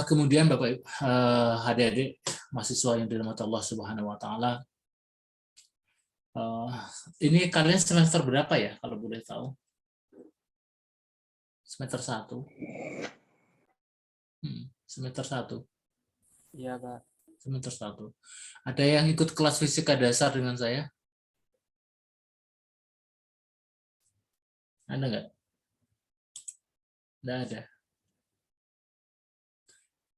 Kemudian Bapak adik-adik mahasiswa yang dirahmati Allah Subhanahu wa taala, ini kalian semester berapa ya kalau boleh tahu? Semester 1. Semester 1. Iya, Pak. Semester 1. Ada yang ikut kelas fisika dasar dengan saya? Ada nggak? Nggak ada.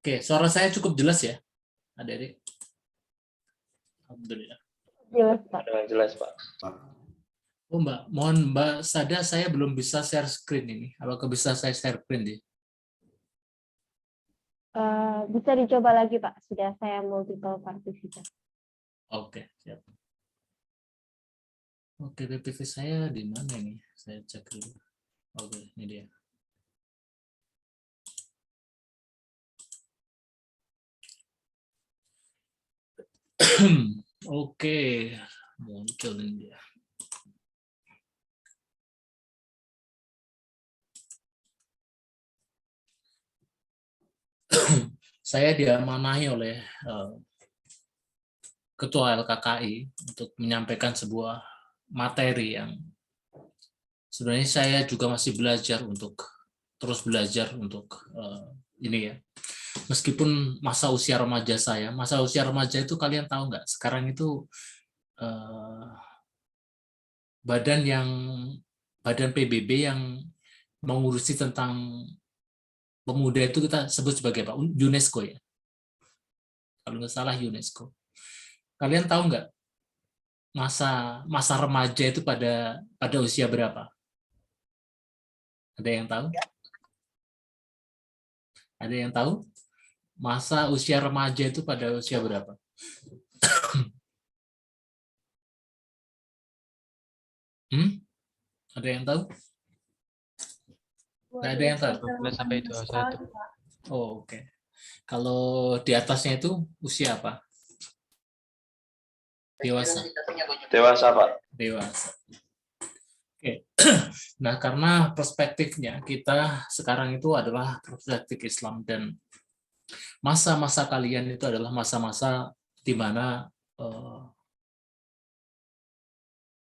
Oke, suara saya cukup jelas ya, adik-adik? Alhamdulillah. Jelas, Pak. Dengan jelas, Pak. Oh Mbak, mohon Mbak Sada, saya belum bisa share screen ini. Apakah bisa saya share screen nih? Bisa dicoba lagi, Pak. Sudah saya multiple participant. Oke, siap. Oke, PPT saya di mana ini? Saya cek dulu. Oke, ini dia. Oke, muncul ini dia. Saya diamanahi oleh Ketua LKKI untuk menyampaikan sebuah materi yang sebenarnya saya juga masih terus belajar untuk ini ya. Meskipun masa usia remaja itu kalian tahu nggak? Sekarang itu badan PBB yang mengurusi tentang pemuda itu kita sebut sebagai apa? UNESCO ya. Kalau nggak salah UNESCO. Kalian tahu nggak masa remaja itu pada usia berapa? Ada yang tahu? Ada yang tahu? Masa usia remaja itu pada usia berapa? Ada yang tahu? Nggak ada yang tahu? 12 sampai 21. Oh, oke. Kalau di atasnya itu usia apa? Dewasa. Dewasa, Pak. Dewasa. Oke. Nah, karena perspektifnya kita sekarang itu adalah perspektif Islam, dan masa-masa kalian itu adalah masa-masa di mana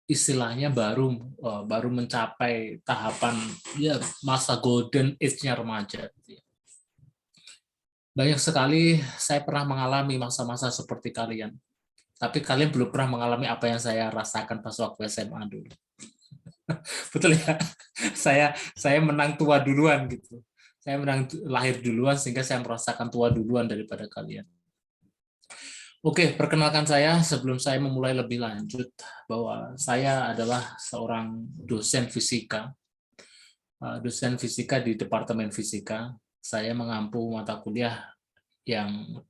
istilahnya baru mencapai tahapan ya masa golden age-nya remaja. Banyak sekali saya pernah mengalami masa-masa seperti kalian, tapi kalian belum pernah mengalami apa yang saya rasakan pas waktu SMA dulu. Betul ya? Saya menang tua duluan gitu. Saya menang lahir duluan sehingga saya merasakan tua duluan daripada kalian. Oke, perkenalkan saya sebelum saya memulai lebih lanjut bahwa saya adalah seorang dosen fisika di Departemen Fisika. Saya mengampu mata kuliah yang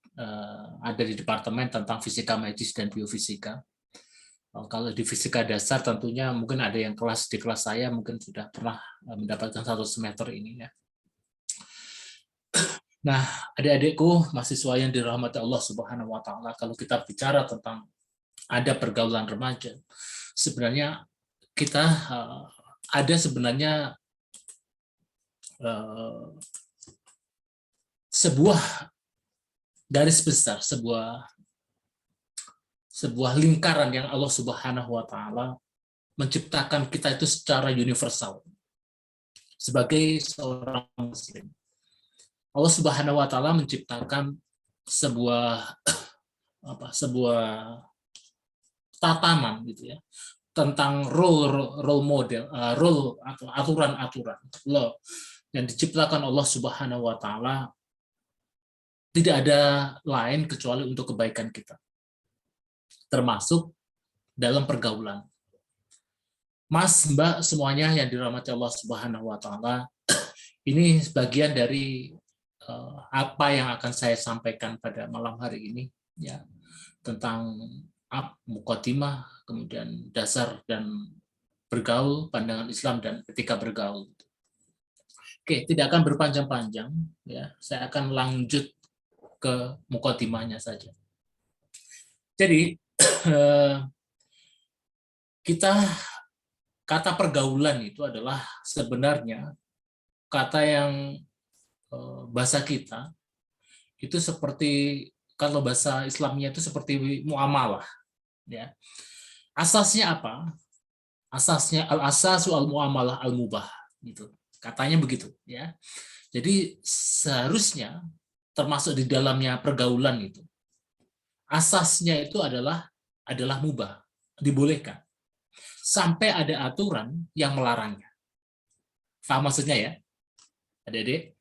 ada di Departemen tentang Fisika Medis dan Biofisika. Kalau di fisika dasar tentunya mungkin ada yang di kelas saya mungkin sudah pernah mendapatkan 1 semester ini ya. Nah, adik-adikku mahasiswa yang dirahmati Allah Subhanahu wa taala, kalau kita bicara tentang ada pergaulan remaja, sebenarnya kita ada sebenarnya sebuah garis besar, sebuah lingkaran yang Allah Subhanahu wa taala menciptakan kita itu secara universal sebagai seorang muslim. Allah Subhanahu wa taala menciptakan sebuah tatanan gitu ya, tentang role model, role atau aturan-aturan law yang diciptakan Allah Subhanahu wa taala, tidak ada lain kecuali untuk kebaikan kita, termasuk dalam pergaulan. Mas, Mbak, semuanya yang dirahmati Allah Subhanahu wa taala, ini sebagian dari apa yang akan saya sampaikan pada malam hari ini ya, tentang muqaddimah, kemudian dasar dan bergaul, pandangan Islam dan etika bergaul. Oke, tidak akan berpanjang-panjang ya. Saya akan lanjut ke muqaddimahnya saja. Jadi kata pergaulan itu adalah sebenarnya kata yang bahasa kita itu seperti, kalau bahasa Islamnya itu seperti muamalah, ya. Asasnya apa? Asasnya al-asasu al-muamalah al-mubah, gitu. Katanya begitu, ya. Jadi seharusnya termasuk di dalamnya pergaulan itu, asasnya itu adalah mubah, dibolehkan. Sampai ada aturan yang melarangnya. Paham maksudnya ya? Adik-adik?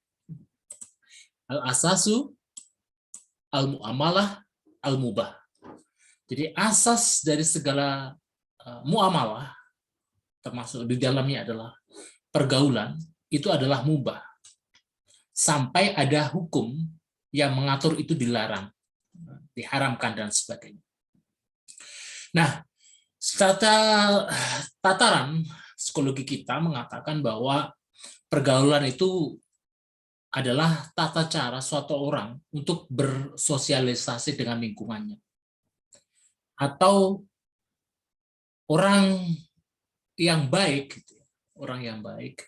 Al-asasu al-muamalah al-mubah. Jadi asas dari segala muamalah, termasuk di dalamnya adalah pergaulan, itu adalah mubah. Sampai ada hukum yang mengatur itu dilarang, diharamkan, dan sebagainya. Nah, tataran psikologi kita mengatakan bahwa pergaulan itu adalah tata cara suatu orang untuk bersosialisasi dengan lingkungannya. Atau orang yang baik, orang yang baik,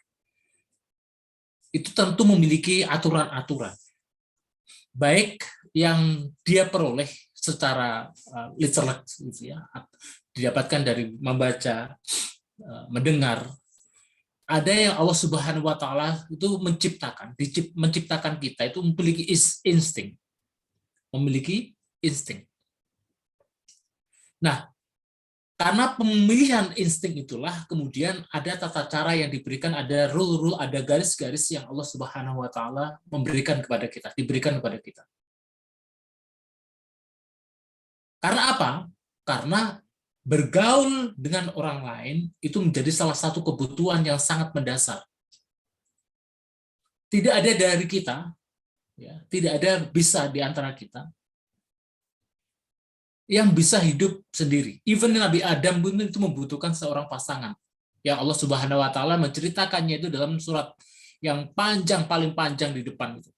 itu tentu memiliki aturan-aturan. Baik yang dia peroleh secara literal, gitu ya, didapatkan dari membaca, mendengar. Ada yang Allah Subhanahu wa Ta'ala itu menciptakan kita itu memiliki insting. Memiliki insting. Nah, karena pemilihan insting itulah kemudian ada tata cara yang diberikan, ada rule-rule, ada garis-garis yang Allah Subhanahu wa Ta'ala diberikan kepada kita. Karena apa? Karena bergaul dengan orang lain itu menjadi salah satu kebutuhan yang sangat mendasar. Tidak ada dari kita, ya, tidak ada bisa di antara kita yang bisa hidup sendiri. Even Nabi Adam pun itu membutuhkan seorang pasangan. Yang Allah Subhanahu wa Ta'ala menceritakannya itu dalam surat yang panjang, paling panjang di depan itu.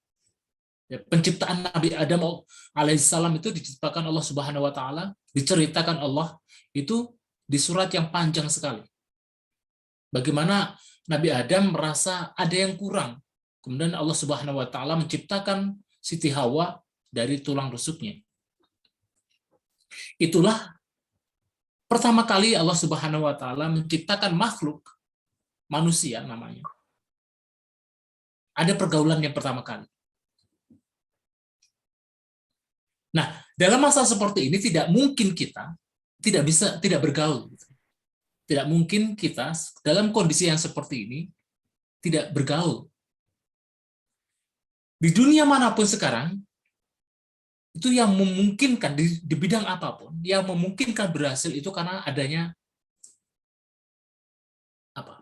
Ya, penciptaan Nabi Adam alaihissalam itu diciptakan Allah Subhanahu wa Ta'ala, diceritakan Allah itu di surat yang panjang sekali. Bagaimana Nabi Adam merasa ada yang kurang. Kemudian Allah Subhanahu wa Ta'ala menciptakan Siti Hawa dari tulang rusuknya. Itulah pertama kali Allah Subhanahu wa Ta'ala menciptakan makhluk manusia namanya. Ada pergaulan yang pertama kali. Nah, dalam masa seperti ini tidak mungkin kita tidak bergaul. Tidak mungkin kita dalam kondisi yang seperti ini tidak bergaul. Di dunia manapun sekarang, itu yang memungkinkan di bidang apapun, yang memungkinkan berhasil itu karena adanya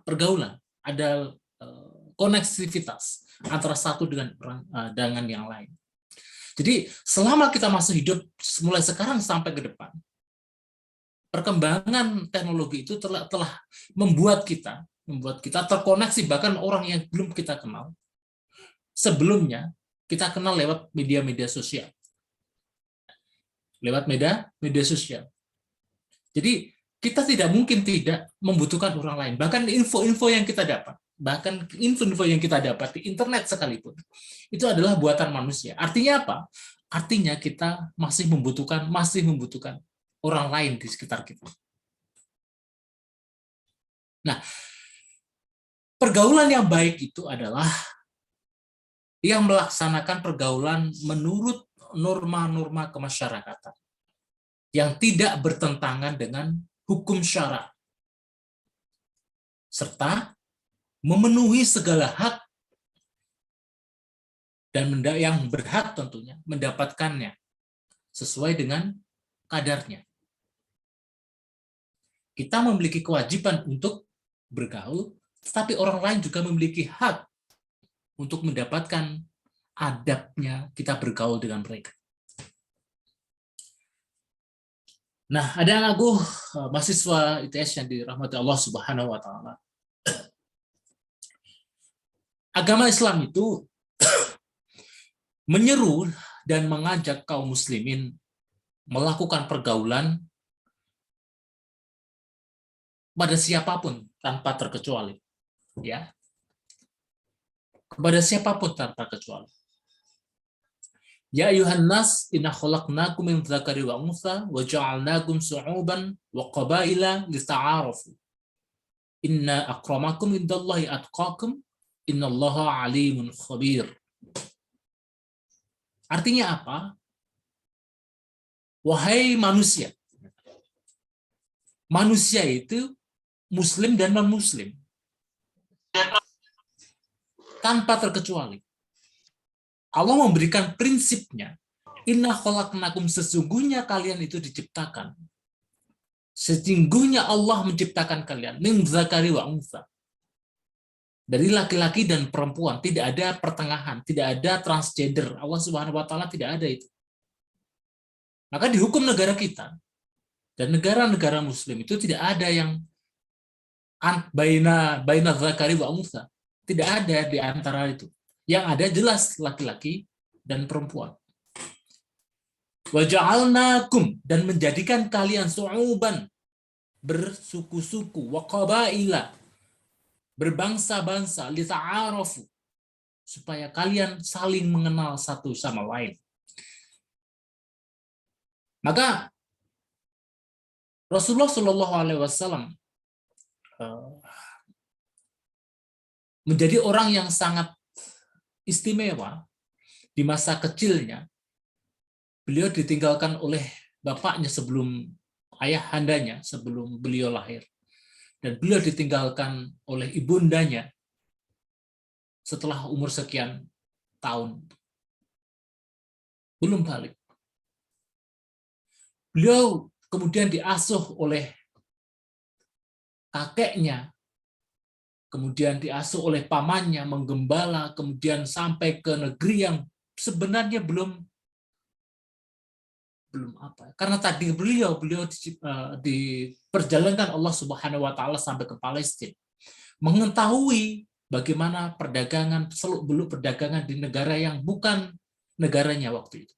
pergaulan, ada koneksivitas antara satu dengan yang lain. Jadi selama kita masih hidup mulai sekarang sampai ke depan, perkembangan teknologi itu telah membuat kita terkoneksi, bahkan orang yang belum kita kenal sebelumnya kita kenal lewat media sosial. Jadi kita tidak mungkin tidak membutuhkan orang lain. Bahkan info-info yang kita dapat di internet sekalipun, itu adalah buatan manusia. Artinya apa? Artinya kita masih membutuhkan orang lain di sekitar kita. Nah, pergaulan yang baik itu adalah yang melaksanakan pergaulan menurut norma-norma kemasyarakatan yang tidak bertentangan dengan hukum syara, serta memenuhi segala hak dan yang berhak tentunya mendapatkannya sesuai dengan kadarnya. Kita memiliki kewajiban untuk bergaul, tetapi orang lain juga memiliki hak untuk mendapatkan adabnya kita bergaul dengan mereka. Nah, ada aku mahasiswa ITS yang dirahmati Allah Subhanahu wa Ta'ala. Agama Islam itu menyeru dan mengajak kaum muslimin melakukan pergaulan pada siapapun tanpa terkecuali, ya. Kepada siapapun tanpa kecuali. Ya ayuhan nas inna khalaqnakum min dzakari wa untha wa ja'alnakum syu'uban wa qabaila lita'arafu. Inna akramakum indallahi atqakum innallaha alimun khabir. Artinya apa? Wahai manusia. Manusia itu muslim dan non-muslim. Tanpa terkecuali. Allah memberikan prinsipnya. Inna khalaqnakum, sesungguhnya kalian itu diciptakan. Sesungguhnya Allah menciptakan kalian. Min dzakari wa untha. Dari laki-laki dan perempuan. Tidak ada pertengahan. Tidak ada transgender. Allah Subhanahu wa Ta'ala tidak ada itu. Maka di hukum negara kita dan negara-negara muslim itu tidak ada yang baina dzakari wa untha. Tidak ada di antara itu. Yang ada jelas laki-laki dan perempuan. Wa ja'alnakum, dan menjadikan kalian syu'uban, bersuku-suku, wa qabaila, berbangsa-bangsa, lita'arafu, supaya kalian saling mengenal satu sama lain. Maka Rasulullah Shallallahu Alaihi Wasallam menjadi orang yang sangat istimewa di masa kecilnya. Beliau ditinggalkan oleh bapaknya sebelum ayahandanya, sebelum beliau lahir. Dan beliau ditinggalkan oleh ibundanya setelah umur sekian tahun. Belum balik. Beliau kemudian diasuh oleh kakeknya, kemudian diasuh oleh pamannya, menggembala, kemudian sampai ke negeri yang sebenarnya belum apa. Karena tadi beliau diperjalankan Allah Subhanahu wa Ta'ala sampai ke Palestina, mengetahui bagaimana perdagangan, seluk-beluk perdagangan di negara yang bukan negaranya waktu itu.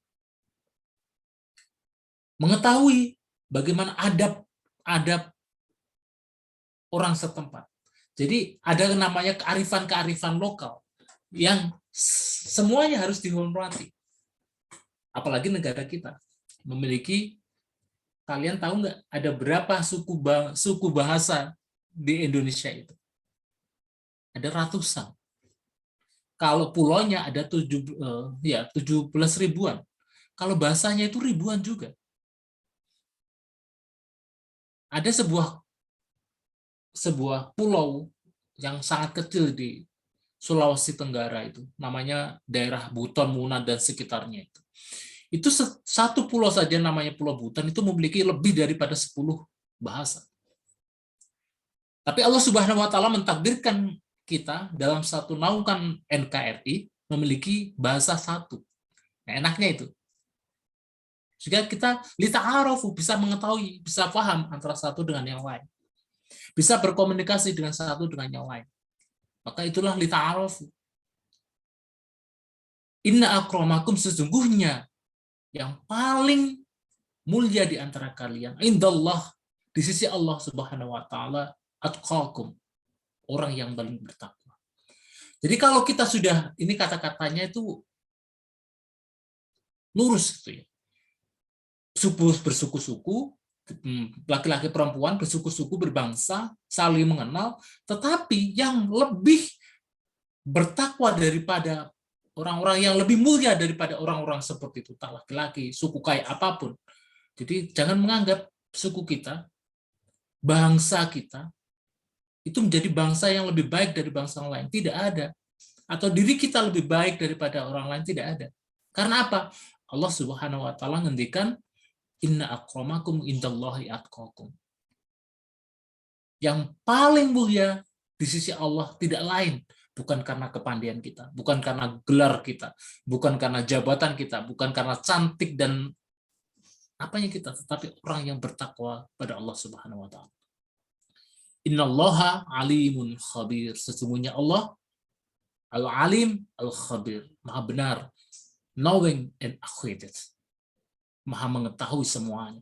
Mengetahui bagaimana adab orang setempat. Jadi ada namanya kearifan-kearifan lokal yang semuanya harus dihormati. Apalagi negara kita memiliki, kalian tahu nggak ada berapa suku bahasa di Indonesia itu? Ada ratusan. Kalau pulaunya ada 17 ribuan. Kalau bahasanya itu ribuan juga. Ada sebuah pulau yang sangat kecil di Sulawesi Tenggara itu, namanya daerah Buton, Muna, dan sekitarnya itu. Itu satu pulau saja namanya Pulau Buton itu memiliki lebih daripada 10 bahasa. Tapi Allah Subhanahu wa Ta'ala mentakdirkan kita dalam satu naungan NKRI memiliki bahasa satu. Nah, enaknya itu. Sehingga kita lita'arafu, bisa mengetahui, bisa paham antara satu dengan yang lain. Bisa berkomunikasi dengan satu dengan yang lain. Maka itulah lita'arafu. Inna akramakum, sesungguhnya yang paling mulia di antara kalian, indallah, di sisi Allah Subhanahu wa Ta'ala, atqakum, orang yang paling bertakwa. Jadi kalau kita sudah, ini kata-katanya itu lurus gitu ya. Bersuku-suku, laki-laki perempuan bersuku-suku, berbangsa, saling mengenal, tetapi yang lebih bertakwa daripada orang-orang, yang lebih mulia daripada orang-orang seperti itu, tak laki-laki, suku kayak apapun. Jadi jangan menganggap suku kita, bangsa kita, itu menjadi bangsa yang lebih baik dari bangsa lain. Tidak ada. Atau diri kita lebih baik daripada orang lain, tidak ada. Karena apa? Allah Subhanahu wa Ta'ala ngendikan, inna akramakum indallahi atqakum. Yang paling mulia di sisi Allah tidak lain, bukan karena kepandaian kita, bukan karena gelar kita, bukan karena jabatan kita, bukan karena cantik dan apanya kita, tetapi orang yang bertakwa pada Allah Subhanahu wa Ta'ala. Innallaha alimun khabir. Sesungguhnya Allah al-alim al-khabir, maha benar, knowing and acquainted, maha mengetahui semuanya.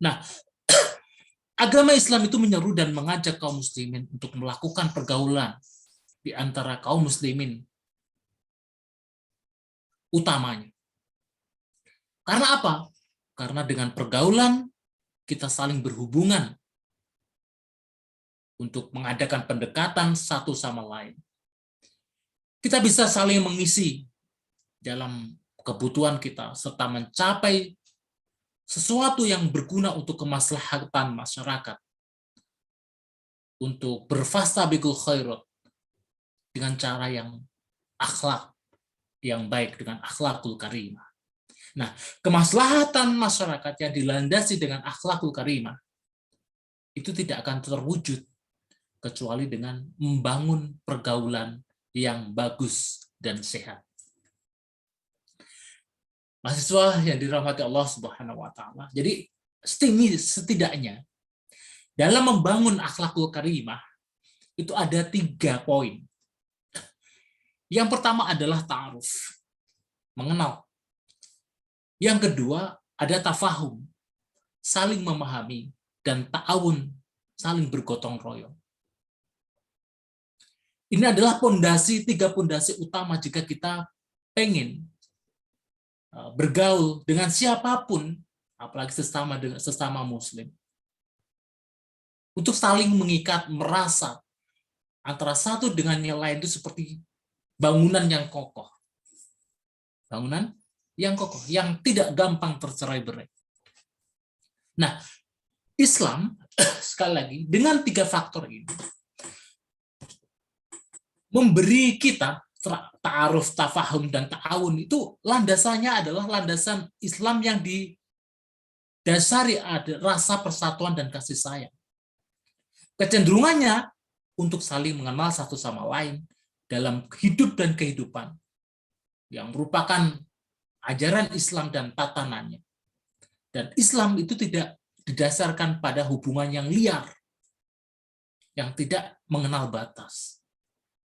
Nah, agama Islam itu menyeru dan mengajak kaum muslimin untuk melakukan pergaulan di antara kaum muslimin utamanya. Karena apa? Karena dengan pergaulan kita saling berhubungan untuk mengadakan pendekatan satu sama lain. Kita bisa saling mengisi dalam kebutuhan kita serta mencapai sesuatu yang berguna untuk kemaslahatan masyarakat, untuk berfastabiqul khairat dengan cara yang akhlak yang baik, dengan akhlakul karimah. Nah, kemaslahatan masyarakat yang dilandasi dengan akhlakul karimah itu tidak akan terwujud kecuali dengan membangun pergaulan yang bagus dan sehat. Mahasiswa yang dirahmati Allah Subhanahu wa taala. Jadi setidaknya dalam membangun akhlakul karimah itu ada 3 poin. Yang pertama adalah ta'aruf, mengenal. Yang kedua ada tafahum, saling memahami, dan ta'awun, saling bergotong royong. Ini adalah 3 pondasi utama jika kita pengen bergaul dengan siapapun, apalagi sesama muslim, untuk saling mengikat, merasa antara satu dengan yang lain itu seperti bangunan yang kokoh. Bangunan yang kokoh, yang tidak gampang tercerai-berai. Nah, Islam, sekali lagi, dengan 3 faktor ini, memberi kita ta'aruf, tafahum, dan ta'awun. Itu landasannya adalah landasan Islam yang didasari ada rasa persatuan dan kasih sayang. Kecenderungannya untuk saling mengenal satu sama lain dalam hidup dan kehidupan yang merupakan ajaran Islam dan tatanannya. Dan Islam itu tidak didasarkan pada hubungan yang liar, yang tidak mengenal batas.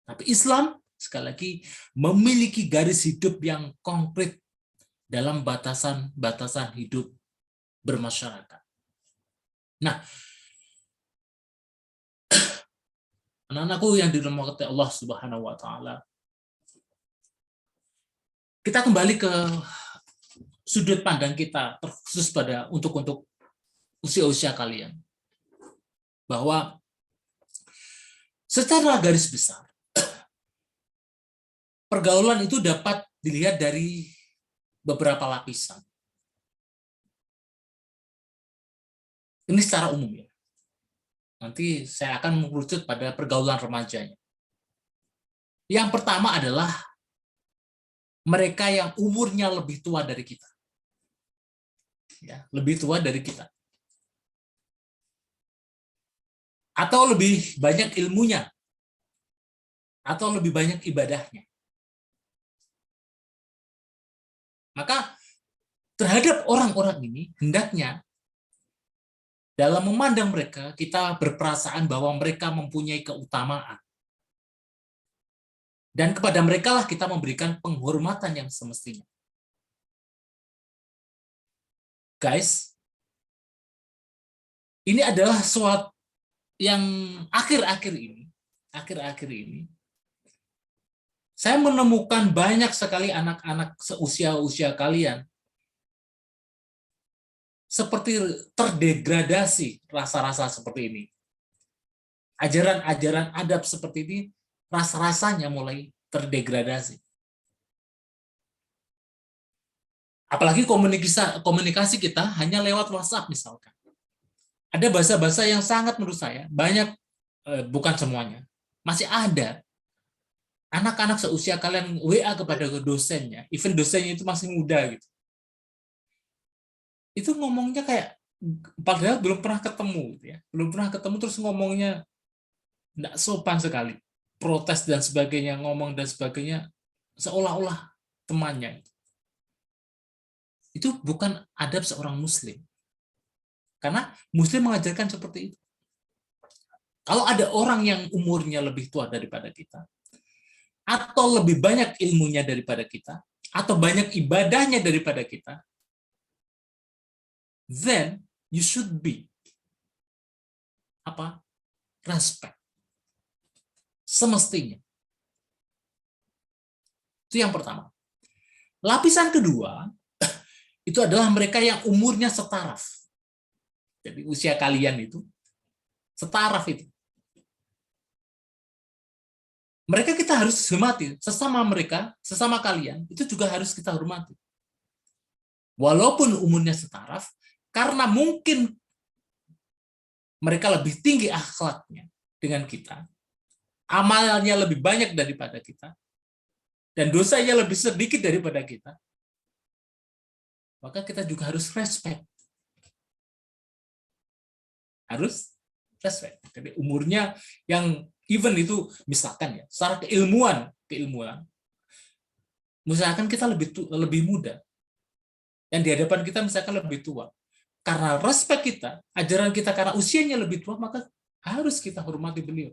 Tapi Islam, sekali lagi, memiliki garis hidup yang konkret dalam batasan-batasan hidup bermasyarakat. Nah, anak-anakku yang dirahmati Allah Subhanahu wa taala, kita kembali ke sudut pandang kita terkhusus pada untuk usia-usia kalian. Bahwa secara garis besar pergaulan itu dapat dilihat dari beberapa lapisan. Ini secara umum ya. Nanti saya akan mengerucut pada pergaulan remajanya. Yang pertama adalah mereka yang umurnya lebih tua dari kita. Ya, lebih tua dari kita. Atau lebih banyak ilmunya. Atau lebih banyak ibadahnya. Maka terhadap orang-orang ini hendaknya dalam memandang mereka kita berperasaan bahwa mereka mempunyai keutamaan. Dan kepada mereka lah kita memberikan penghormatan yang semestinya. Guys, ini adalah suatu yang akhir-akhir ini, saya menemukan banyak sekali anak-anak seusia-usia kalian seperti terdegradasi rasa-rasa seperti ini. Ajaran-ajaran adab seperti ini rasa-rasanya mulai terdegradasi. Apalagi komunikasi kita hanya lewat WhatsApp misalkan. Ada bahasa-bahasa yang sangat menurut saya, banyak, bukan semuanya, masih ada anak-anak seusia kalian WA kepada dosennya, even dosennya itu masih muda gitu. Itu ngomongnya kayak, padahal belum pernah ketemu gitu ya. Belum pernah ketemu terus ngomongnya enggak sopan sekali. Protes dan sebagainya, ngomong dan sebagainya, seolah-olah temannya. Itu bukan adab seorang muslim. Karena muslim mengajarkan seperti itu. Kalau ada orang yang umurnya lebih tua daripada kita, atau lebih banyak ilmunya daripada kita, atau banyak ibadahnya daripada kita, then you should be respect. Semestinya. Itu yang pertama. Lapisan kedua itu adalah mereka yang umurnya setaraf. Jadi usia kalian itu setaraf itu. Mereka kita harus hormati, sesama mereka, sesama kalian, itu juga harus kita hormati. Walaupun umurnya setaraf, karena mungkin mereka lebih tinggi akhlaknya dengan kita, amalnya lebih banyak daripada kita, dan dosanya lebih sedikit daripada kita, maka kita juga harus respect. Harus respect. Jadi umurnya yang even itu misalkan ya, secara keilmuan, misalkan kita lebih muda, yang di hadapan kita misalkan lebih tua. Karena respect kita, ajaran kita karena usianya lebih tua, maka harus kita hormati beliau.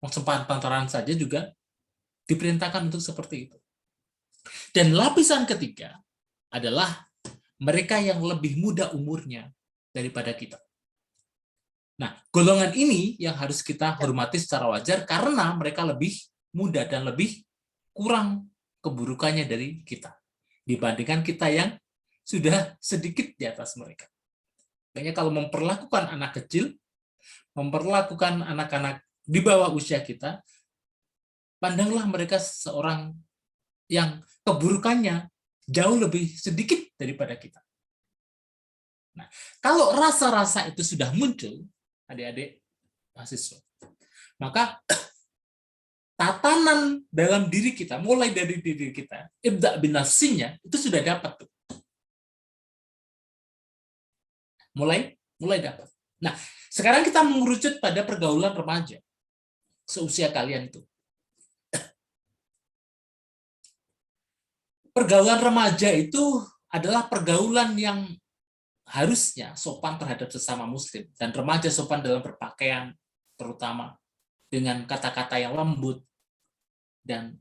Pantaran saja juga diperintahkan untuk seperti itu. Dan lapisan ketiga adalah mereka yang lebih muda umurnya daripada kita. Nah, golongan ini yang harus kita hormati secara wajar karena mereka lebih muda dan lebih kurang keburukannya dari kita dibandingkan kita yang sudah sedikit di atas mereka. Makanya kalau memperlakukan anak kecil, memperlakukan anak-anak di bawah usia kita, pandanglah mereka seorang yang keburukannya jauh lebih sedikit daripada kita. Nah, kalau rasa-rasa itu sudah muncul, adik-adik mahasiswa, maka tatanan dalam diri kita, mulai dari diri kita, ibda' binafsinya, itu sudah dapat. Mulai dapat. Nah, sekarang kita mengerucut pada pergaulan remaja, seusia kalian itu. Pergaulan remaja itu adalah pergaulan yang harusnya sopan terhadap sesama muslim, dan remaja sopan dalam berpakaian, terutama dengan kata-kata yang lembut dan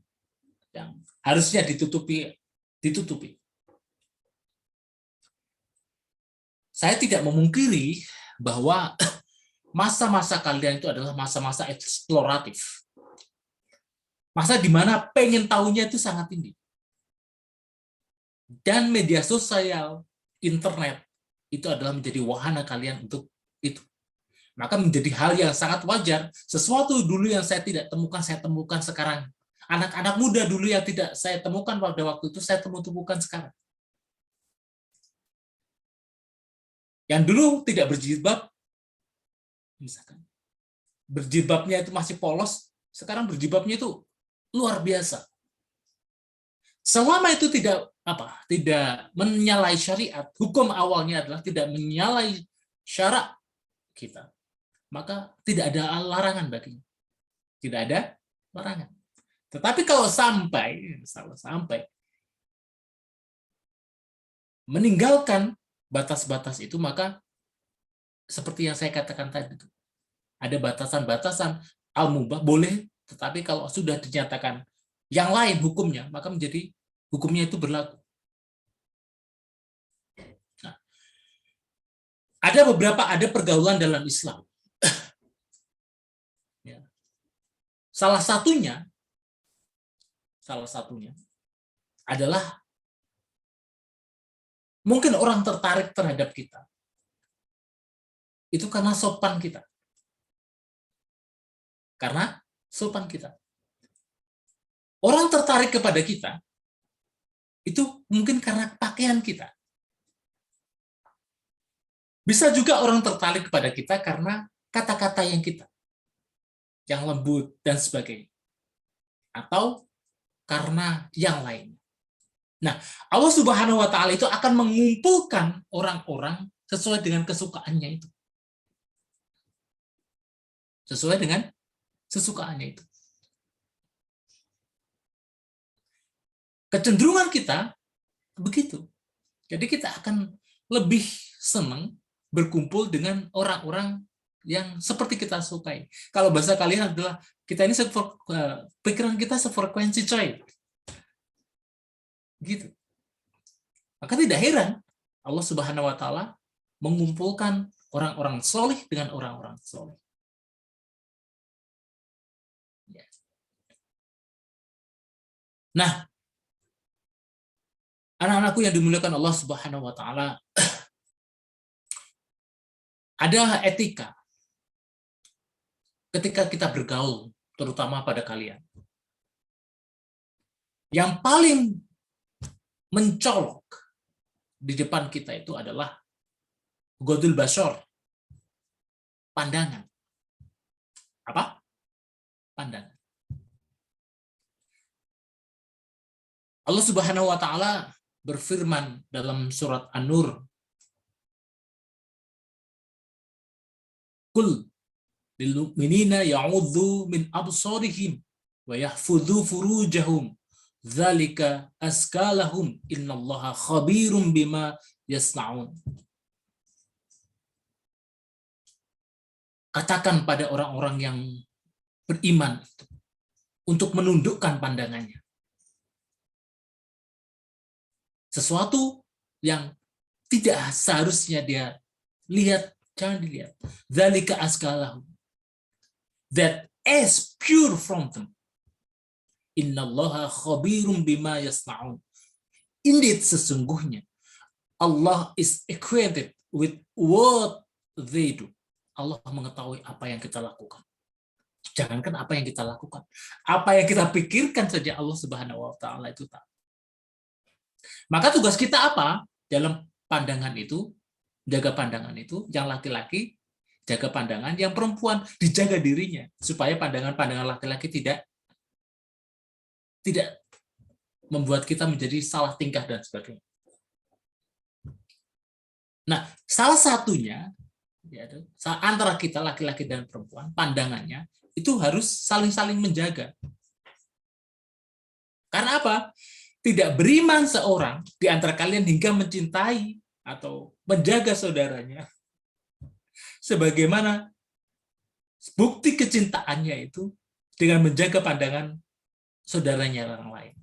yang harusnya ditutupi. Saya tidak memungkiri bahwa masa-masa kalian itu adalah masa-masa eksploratif. Masa di mana pengen tahunya itu sangat tinggi. Dan media sosial, internet, itu adalah menjadi wahana kalian untuk itu. Maka menjadi hal yang sangat wajar. Sesuatu dulu yang saya tidak temukan, saya temukan sekarang. Anak-anak muda dulu yang tidak saya temukan pada waktu itu, saya temukan sekarang. Yang dulu tidak berjilbab, misalkan, berjilbabnya itu masih polos, sekarang berjilbabnya itu luar biasa. Selama itu tidak menyalahi syariat, hukum awalnya adalah tidak menyalahi syarak kita, maka tidak ada larangan baginya. Tidak ada larangan. Tetapi kalau sampai meninggalkan batas-batas itu, maka seperti yang saya katakan tadi, ada batasan-batasan al-mubah boleh, tetapi kalau sudah dinyatakan yang lain hukumnya, maka menjadi hukumnya itu berlaku. Nah, ada pergaulan dalam Islam. Salah satunya adalah mungkin orang tertarik terhadap kita itu karena sopan kita. Karena sopan kita. Orang tertarik kepada kita itu mungkin karena pakaian kita. Bisa juga orang tertarik kepada kita karena kata-kata yang lembut dan sebagainya. Atau karena yang lain. Nah, Allah Subhanahu wa taala itu akan mengumpulkan orang-orang sesuai dengan kesukaannya itu. Sesuai dengan kesukaannya itu. Kecenderungan kita begitu. Jadi kita akan lebih senang berkumpul dengan orang-orang yang seperti kita sukai. Kalau bahasa kalian adalah kita ini pikiran kita sefrekuensi, coy. Gitu. Maka tidak heran Allah Subhanahu wa taala mengumpulkan orang-orang soleh dengan orang-orang soleh. Nah, Anak-anakku yang dimuliakan Allah Subhanahu wa taala, ada etika ketika kita bergaul, terutama pada kalian. Yang paling mencolok di depan kita itu adalah Godul Basor, pandangan. Apa? Pandangan. Allah Subhanahu wa taala berfirman dalam surat An-Nur, "Qul lil mu'minina ya'udzu min absarihim wa yahfudzu furujahum, dzalika azka lahum, innallaha khabirum bima yasnaun." Katakan pada orang-orang yang beriman untuk menundukkan pandangannya. Sesuatu yang tidak seharusnya dia lihat, jangan dilihat. Dzalika azkalahum. That is pure from them. Innallaha khabirum bima yasnaun. Indeed, sesungguhnya Allah is acquainted with what they do. Allah mengetahui apa yang kita lakukan. Jangankan apa yang kita lakukan, apa yang kita pikirkan saja Allah Subhanahu wa taala itu tahu. Maka tugas kita apa dalam pandangan itu? Jaga pandangan itu, yang laki-laki jaga pandangan, yang perempuan dijaga dirinya supaya pandangan-pandangan laki-laki tidak membuat kita menjadi salah tingkah dan sebagainya. Nah, salah satunya ya, antara kita laki-laki dan perempuan, pandangannya itu harus saling-saling menjaga. Karena apa? Tidak beriman seorang di antara kalian hingga mencintai atau menjaga saudaranya sebagaimana bukti kecintaannya itu dengan menjaga pandangan saudaranya orang lain.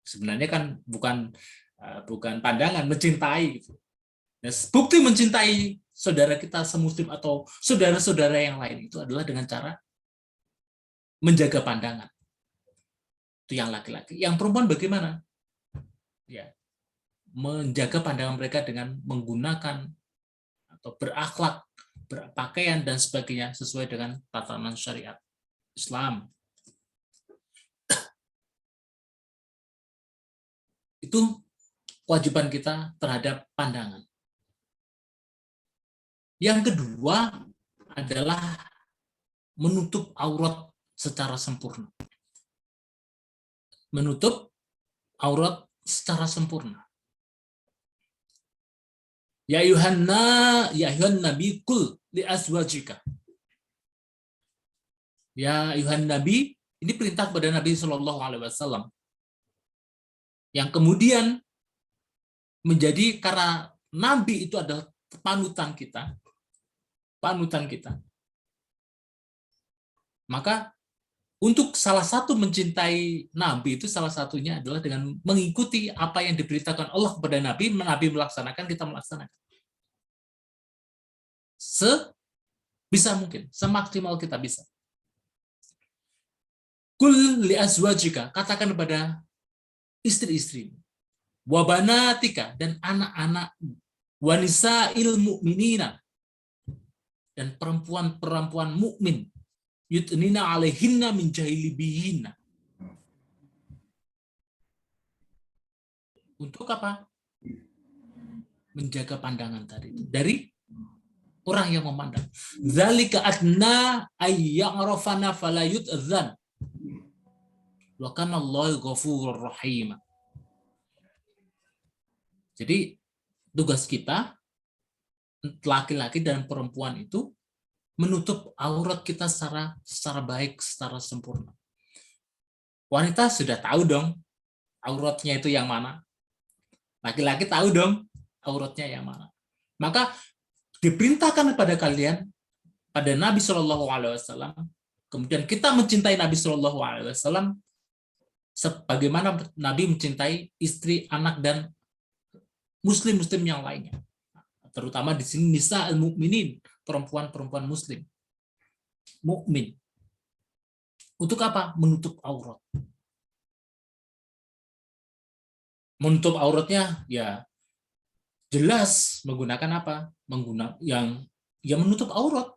Sebenarnya kan bukan pandangan, mencintai gitu. Nah, bukti mencintai saudara kita semuslim atau saudara-saudara yang lain itu adalah dengan cara menjaga pandangan. Itu yang laki-laki. Yang perempuan bagaimana? Ya, menjaga pandangan mereka dengan menggunakan atau berakhlak, berpakaian dan sebagainya sesuai dengan tatanan syariat Islam. Itu kewajiban kita terhadap pandangan. Yang kedua adalah menutup aurat secara sempurna. Menutup aurat secara sempurna. Ya ayuhan nabi qul li azwajika. Ya ayuhan nabi, ini perintah kepada Nabi Shallallahu alaihi wasallam. Yang kemudian menjadi, karena nabi itu adalah panutan kita. Maka untuk salah satu mencintai Nabi itu salah satunya adalah dengan mengikuti apa yang diberitakan Allah kepada Nabi, Nabi melaksanakan, kita melaksanakan. Sebisa mungkin, semaksimal kita bisa. Kul li azwajika, katakan kepada istri-istri, wa banatika, dan anak-anak, wa nisa'il mu'minina, dan perempuan-perempuan mukmin, yudnina alaihinna min jahilibihinna. Untuk apa? Menjaga pandangan tadi itu dari orang yang memandang. Dzalika adna ay ya'rafana fala yud'dzan. Wa kana Allahu ghafurur rahim. Jadi tugas kita laki-laki dan perempuan itu menutup aurat kita secara baik, secara sempurna. Wanita sudah tahu dong auratnya itu yang mana. Laki-laki tahu dong auratnya yang mana. Maka diperintahkan kepada kalian, pada Nabi Shallallahu Alaihi Wasallam, kemudian kita mencintai Nabi Shallallahu Alaihi Wasallam sebagaimana Nabi mencintai istri, anak, dan muslim-muslim yang lainnya. Terutama di sini nisa al-mu'minin, perempuan-perempuan muslim. Mukmin. Untuk apa? Menutup aurat. Menutup auratnya ya jelas menggunakan apa? Menggunakan yang menutup aurat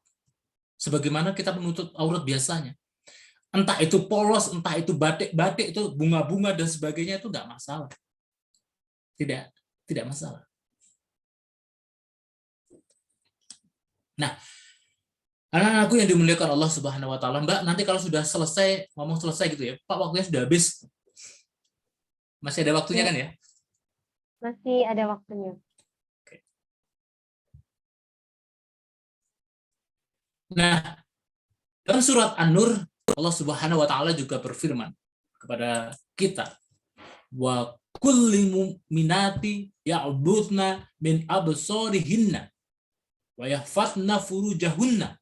sebagaimana kita menutup aurat biasanya. Entah itu polos, entah itu batik-batik, itu bunga-bunga dan sebagainya, itu nggak masalah. Tidak masalah. Nah, anak-anakku yang dimuliakan Allah Subhanahu wa taala, Mbak, nanti kalau sudah selesai, ngomong selesai gitu ya, Pak, waktunya sudah habis. Masih ada waktunya kan ya? Masih ada waktunya. Nah, dalam surat An-Nur, Allah Subhanahu wa taala juga berfirman kepada kita, wa kulli mu'minati ya'budna min absarihinna wa yahfatna furujahunna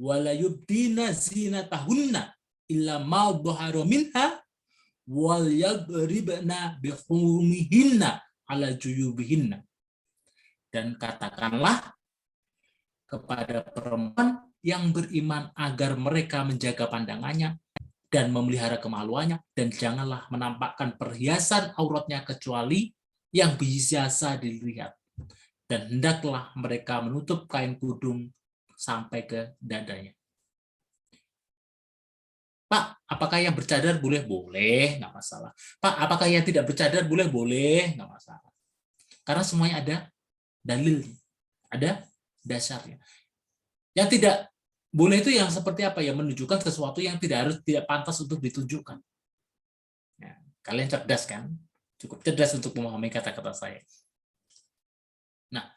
wa la yubdina zinatahunna illa ma dhahara minha wal yadribna bi khumurumihinna ala juyubihinna. Dan katakanlah kepada perempuan yang beriman agar mereka menjaga pandangannya dan memelihara kemaluannya, dan janganlah menampakkan perhiasan auratnya kecuali yang biasa dilihat, dan hendaklah mereka menutup kain kudung sampai ke dadanya. Pak, apakah yang bercadar boleh? Boleh, nggak masalah. Pak, apakah yang tidak bercadar boleh? Boleh, nggak masalah. Karena semuanya ada dalil, ada dasarnya. Yang tidak boleh itu yang seperti apa? Yang menunjukkan sesuatu yang tidak pantas untuk ditunjukkan. Ya, kalian cerdas kan? Cukup cerdas untuk memahami kata-kata saya. Nah,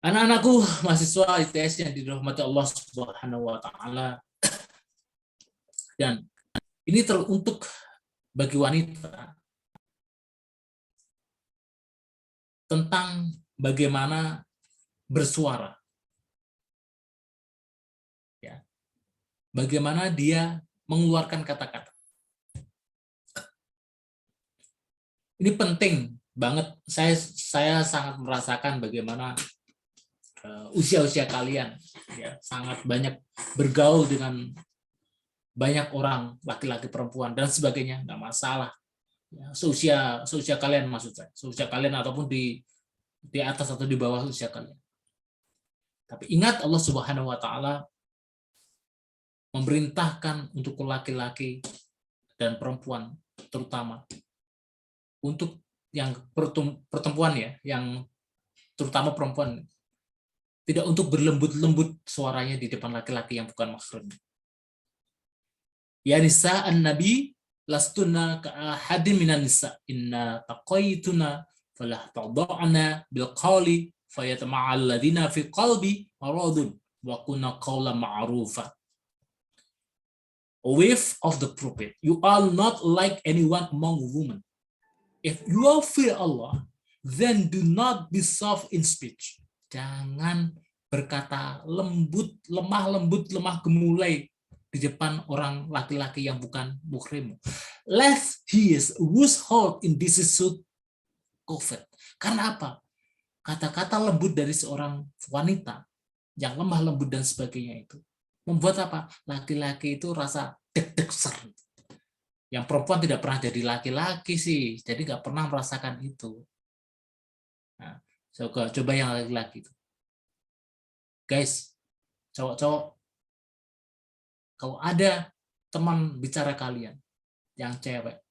anak-anakku mahasiswa ITS yang dirahmati Allah Subhanahu wa taala, dan ini teruntuk bagi wanita tentang bagaimana bersuara. Ya. Bagaimana dia mengeluarkan kata-kata. Ini penting banget. Saya sangat merasakan bagaimana usia-usia kalian ya sangat banyak bergaul dengan banyak orang, laki-laki, perempuan dan sebagainya, nggak masalah. Ya, seusia kalian, maksud saya, seusia kalian ataupun di atas atau di bawah usia kalian. Tapi ingat, Allah Subhanahu wa taala memerintahkan untuk laki-laki dan perempuan terutama, untuk yang perempuan ya, yang terutama perempuan, tidak untuk berlembut-lembut suaranya di depan laki-laki yang bukan mahram. Ya nisa an-nabi lastunna ka'ahadin minan nisa inna taqaytuna falah tada'na bil qawli fayatama'al ladina fi qalbi maradun wa kunna qawlan ma'rufa. A wife of the prophet, you are not like anyone among women. If you all fear Allah, then do not be soft in speech. Jangan berkata lembut, lemah gemulai di depan orang laki-laki yang bukan muhrim. Lest he is whose heart in this is so covered. Karena apa? Kata-kata lembut dari seorang wanita yang lemah lembut dan sebagainya itu membuat apa? Laki-laki itu rasa deg-deg ser. Yang perempuan tidak pernah jadi laki-laki sih, jadi nggak pernah merasakan itu. Nah, coba yang laki-laki itu. Guys, cowok-cowok, kalau ada teman bicara kalian yang cewek,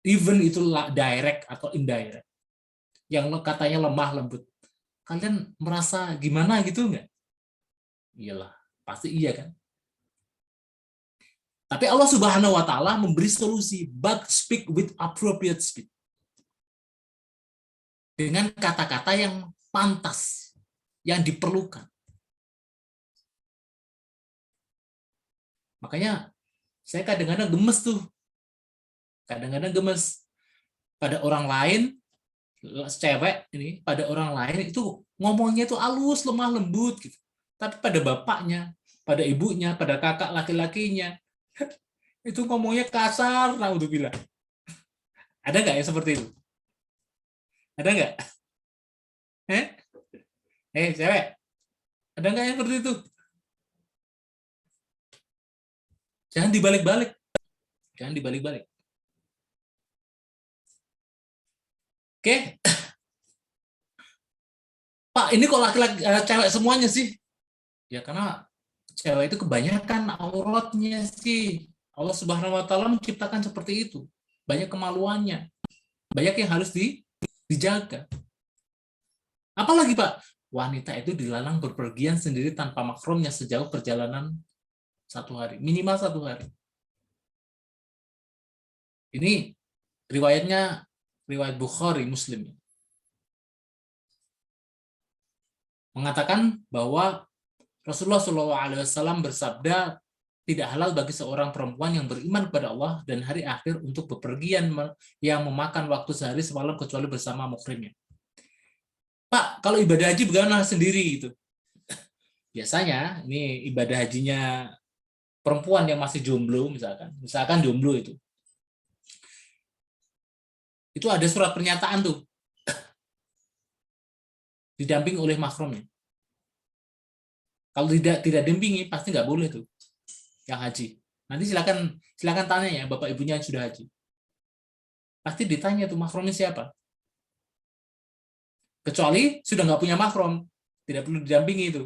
even itu direct atau indirect, yang katanya lemah lembut, kalian merasa gimana gitu nggak? Iyalah, pasti iya kan? Tapi Allah Subhanahu wa taala memberi solusi, but speak with appropriate speech. Dengan kata-kata yang pantas, yang diperlukan. Makanya saya kadang-kadang gemes tuh. Kadang-kadang gemes pada orang lain, cewek ini, pada orang lain itu ngomongnya itu halus, lemah lembut gitu. Tapi pada bapaknya, pada ibunya, pada kakak laki-lakinya, itu ngomongnya kasar, naudzubillah. Ada nggak yang seperti itu? Ada nggak? Cewek, ada nggak yang seperti itu? Jangan dibalik-balik. Jangan dibalik-balik. Oke. Pak, ini kok laki-laki cewek semuanya sih? Ya karena cewek itu kebanyakan auratnya sih. Allah Subhanahu wa taala menciptakan seperti itu. Banyak kemaluannya. Banyak yang harus dijaga. Apalagi, Pak, wanita itu dilarang berpergian sendiri tanpa mahramnya sejauh perjalanan 1 hari, minimal 1 hari. Ini riwayatnya riwayat Bukhari, Muslim. Mengatakan bahwa Rasulullah SAW bersabda, tidak halal bagi seorang perempuan yang beriman kepada Allah dan hari akhir untuk bepergian yang memakan waktu sehari semalam kecuali bersama muhrimnya. Pak, kalau ibadah haji bagaimana sendiri itu? Biasanya ini ibadah hajinya perempuan yang masih jomblo, misalkan jomblo itu ada surat pernyataan tuh, didamping oleh mahramnya. Kalau tidak didampingi pasti nggak boleh tuh yang haji. Nanti silakan tanya ya bapak ibunya yang sudah haji. Pasti ditanya tuh mahramnya siapa. Kecuali sudah nggak punya mahram, tidak perlu didampingi itu.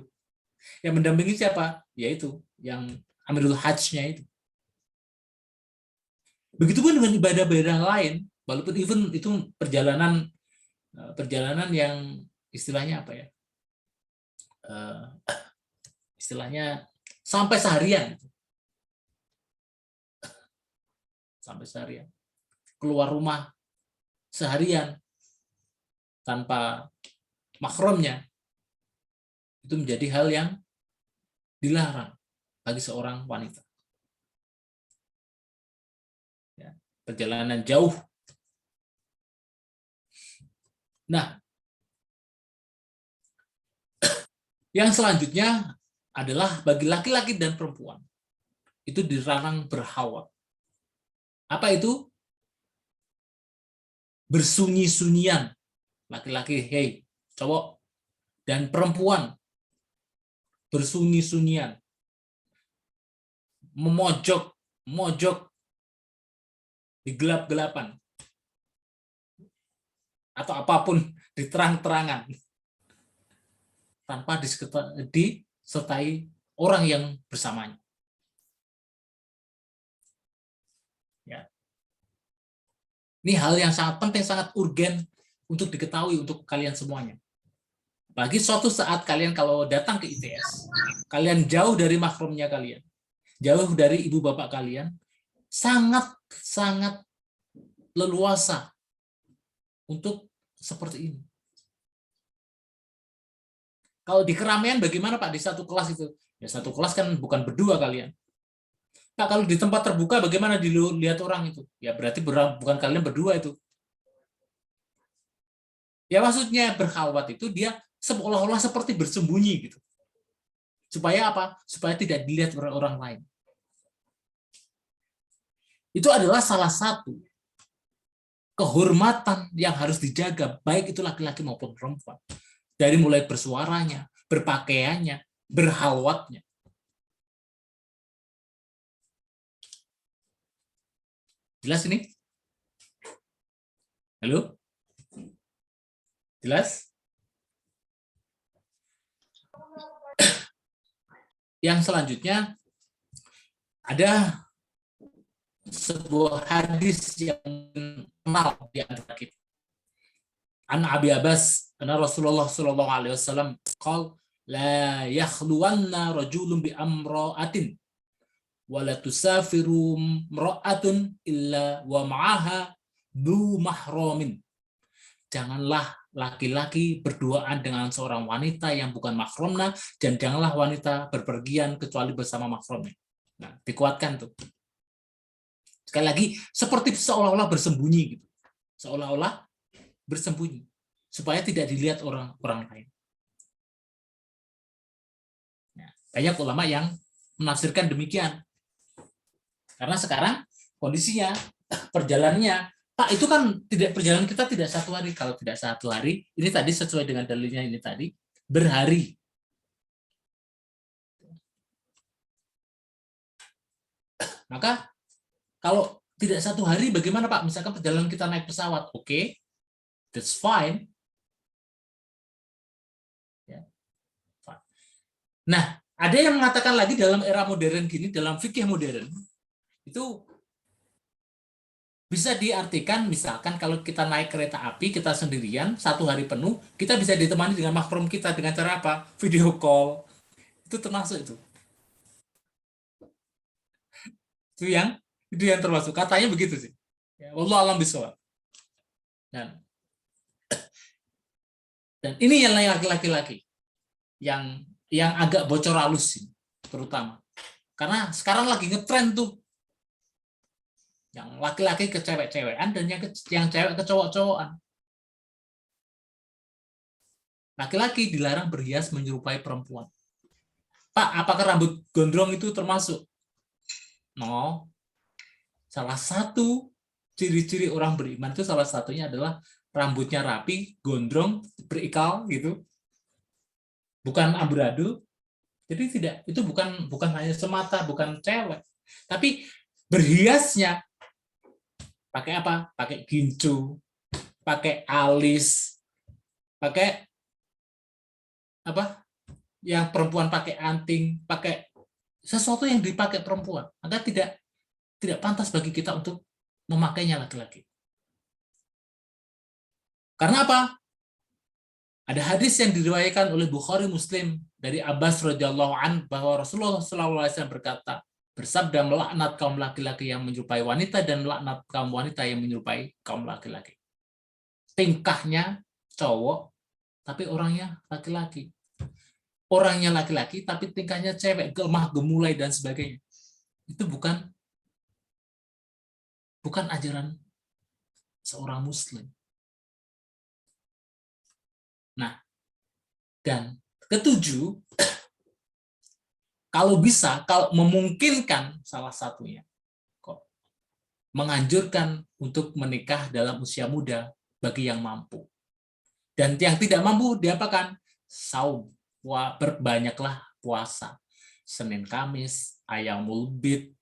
Yang mendampingi siapa? Yaitu yang Amirul Hajj-nya itu. Begitupun dengan ibadah-ibadah lain, walaupun even itu perjalanan yang istilahnya apa ya? Istilahnya sampai seharian. Sampai seharian. Keluar rumah seharian tanpa mahramnya. Itu menjadi hal yang dilarang bagi seorang wanita. Ya, perjalanan jauh. Nah, yang selanjutnya adalah bagi laki-laki dan perempuan. Itu dilarang berhawat. Apa itu? Bersunyi-sunyian. Laki-laki, hey, cowok. Dan perempuan bersunyi-sunyian. Memojok di gelap-gelapan. Atau apapun di terang-terangan. Tanpa disertai orang yang bersamanya. Ya. Ini hal yang sangat penting, sangat urgen untuk diketahui untuk kalian semuanya. Bagi suatu saat kalian kalau datang ke ITS, kalian jauh dari mahramnya kalian, jauh dari ibu bapak kalian, sangat leluasa untuk seperti ini. Kalau di keramaian bagaimana Pak di satu kelas itu? Ya satu kelas kan bukan berdua kalian. Pak kalau di tempat terbuka bagaimana dilihat orang itu? Ya berarti bukan kalian berdua itu. Ya maksudnya berkhawat itu dia seolah-olah seperti bersembunyi gitu. Supaya apa? Supaya tidak dilihat oleh orang lain. Itu adalah salah satu kehormatan yang harus dijaga, baik itu laki-laki maupun perempuan. Dari mulai bersuaranya, berpakaiannya, berhalwatnya. Jelas ini? Halo? Jelas? Yang selanjutnya ada sebuah hadis yang kenal di antara kita. An Abi Abbas, anna Rasulullah sallallahu alaihi wasallam qala la yakhluwanna rajulun bi amra'atin wa la tusafiru imra'atun illa wa ma'aha du mahramin. Janganlah laki-laki berduaan dengan seorang wanita yang bukan mahramnya, dan janganlah wanita berpergian kecuali bersama mahramnya. Nah, dikuatkan tuh. Sekali lagi, seperti seolah-olah bersembunyi gitu. Seolah-olah bersembunyi supaya tidak dilihat orang lain. Nah, banyak ulama yang menafsirkan demikian. Karena sekarang kondisinya, perjalanannya, Pak, itu kan perjalanan kita tidak 1 hari. Kalau tidak 1 hari, ini tadi sesuai dengan dalilnya ini tadi, berhari. Maka kalau tidak 1 hari, bagaimana Pak? Misalkan perjalanan kita naik pesawat, oke. that's fine. Ya, fine. Nah, ada yang mengatakan lagi dalam era modern gini, dalam fikih modern, itu bisa diartikan misalkan kalau kita naik kereta api, kita sendirian, 1 hari penuh, kita bisa ditemani dengan mahram kita dengan cara apa? Video call. Itu termasuk itu. Itu yang termasuk. Katanya begitu sih. Ya, wallahu a'lam bishawab. Dan ini yang laki-laki yang agak bocor halus sih, terutama. Karena sekarang lagi ngetren tuh yang laki-laki ke cewek-cewekan dan yang cewek ke cowok-cowokan. Laki-laki dilarang berhias menyerupai perempuan. Pak, apakah rambut gondrong itu termasuk? No. Salah satu ciri-ciri orang beriman itu salah satunya adalah rambutnya rapi, gondrong, berikal gitu. Bukan amburadul. Jadi itu bukan hanya semata, bukan cewek. Tapi berhiasnya pakai apa? Pakai gincu, pakai alis, pakai apa? Yang perempuan pakai anting, pakai sesuatu yang dipakai perempuan. Maka tidak pantas bagi kita untuk memakainya laki-laki. Karena apa? Ada hadis yang diriwayatkan oleh Bukhari Muslim dari Abbas radhiyallahu an bahwa Rasulullah SAW berkata, bersabda, melaknat kaum laki-laki yang menyerupai wanita dan melaknat kaum wanita yang menyerupai kaum laki-laki. Tingkahnya cowok, tapi orangnya laki-laki. Orangnya laki-laki, tapi tingkahnya cewek, gemah, gemulai, dan sebagainya. Itu bukan ajaran seorang muslim. Nah, dan ketujuh, kalau bisa, kalau memungkinkan salah satunya, kok menganjurkan untuk menikah dalam usia muda bagi yang mampu. Dan yang tidak mampu diapakan? Saum, berbanyaklah puasa. Senin Kamis, Ayyamul Bid,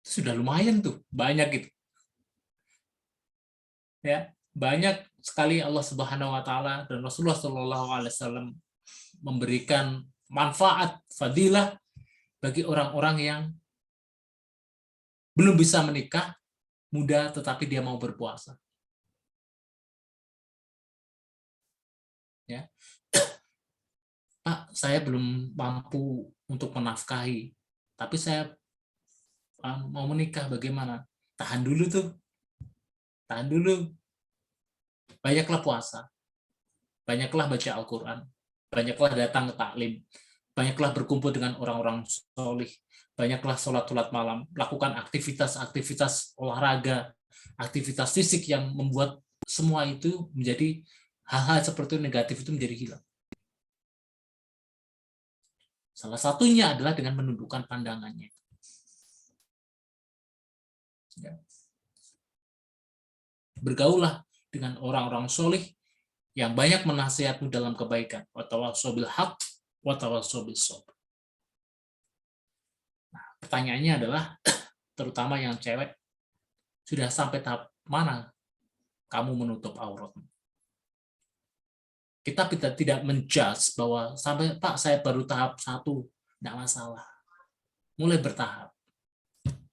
sudah lumayan tuh, banyak gitu. Ya, banyak sekali Allah Subhanahu wa taala dan Rasulullah Shallallahu alaihi wasallam memberikan manfaat fadilah bagi orang-orang yang belum bisa menikah muda tetapi dia mau berpuasa. Ya. Pak, saya belum mampu untuk menafkahi, tapi saya mau menikah, bagaimana? Tahan dulu tuh. Tahan dulu. Banyaklah puasa. Banyaklah baca Al-Quran. Banyaklah datang ke taklim. Banyaklah berkumpul dengan orang-orang solih. Banyaklah sholat malam. Lakukan aktivitas-aktivitas olahraga. Aktivitas fisik yang membuat semua itu menjadi hal-hal seperti negatif itu menjadi hilang. Salah satunya adalah dengan menundukkan pandangannya. Ya. Bergaullah dengan orang-orang solih yang banyak menasihatmu dalam kebaikan. Watawassaw bil haqq, watawassaw bis sabr. Nah, pertanyaannya adalah, terutama yang cewek, sudah sampai tahap mana kamu menutup auratmu? Kita tidak menjudge bahwa sampai Pak saya baru tahap 1, tidak masalah. Mulai bertahap.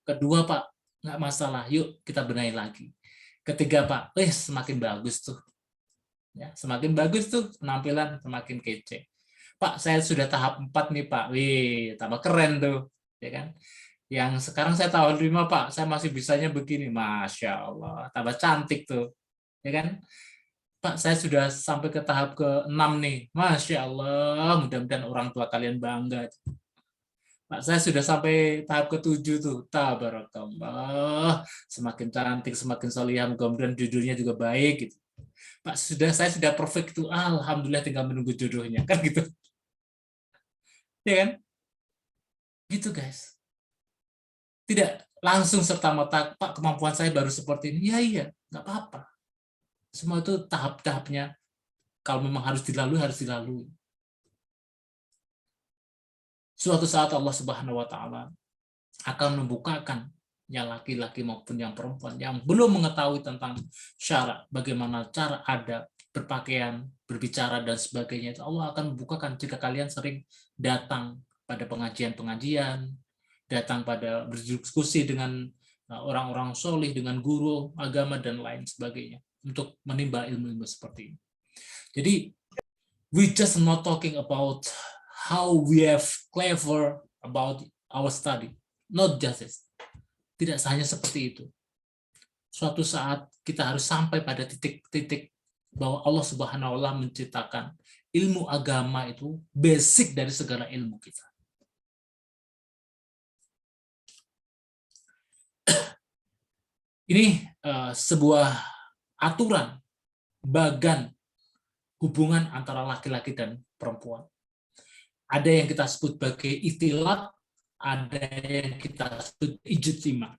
Kedua Pak, nggak masalah, yuk kita benahi lagi. Ketiga Pak, semakin bagus tuh. Ya, semakin bagus tuh penampilan, semakin kece. Pak, saya sudah tahap 4 nih Pak. Wih, tambah keren tuh. Ya kan? Yang sekarang saya tahap 5 Pak, saya masih bisanya begini. Masya Allah, tambah cantik tuh. Ya kan? Pak, saya sudah sampai ke tahap ke-6 nih. Masya Allah, mudah-mudahan orang tua kalian bangga. Pak, saya sudah sampai tahap ke-7 tuh. Tabarakallah. Semakin cantik, semakin solihah, mudah-mudahan judulnya juga baik. Gitu. Pak, saya sudah perfect tuh. Alhamdulillah tinggal menunggu jodohnya. Kan gitu. Ya kan? Gitu guys. Tidak langsung serta-merta, Pak, kemampuan saya baru seperti ini. Iya, nggak apa-apa. Semua itu tahap-tahapnya. Kalau memang harus dilalui, harus dilalui. Suatu saat Allah Subhanahu wa taala akan membukakan yang laki-laki maupun yang perempuan, yang belum mengetahui tentang syarat, bagaimana cara adab, berpakaian, berbicara, dan sebagainya, itu Allah akan membukakan jika kalian sering datang pada pengajian-pengajian, datang pada berdiskusi dengan orang-orang solih, dengan guru agama, dan lain sebagainya, untuk menimba ilmu-ilmu seperti ini. Jadi, we just not talking about how we have clever about our study, not just this. Tidak hanya seperti itu. Suatu saat kita harus sampai pada titik-titik bahwa Allah Subhanahu wa Ta'ala menciptakan ilmu agama itu basic dari segala ilmu kita. Ini sebuah aturan bagan hubungan antara laki-laki dan perempuan. Ada yang kita sebut sebagai ikhtilat, ada yang kita sebut ijtima.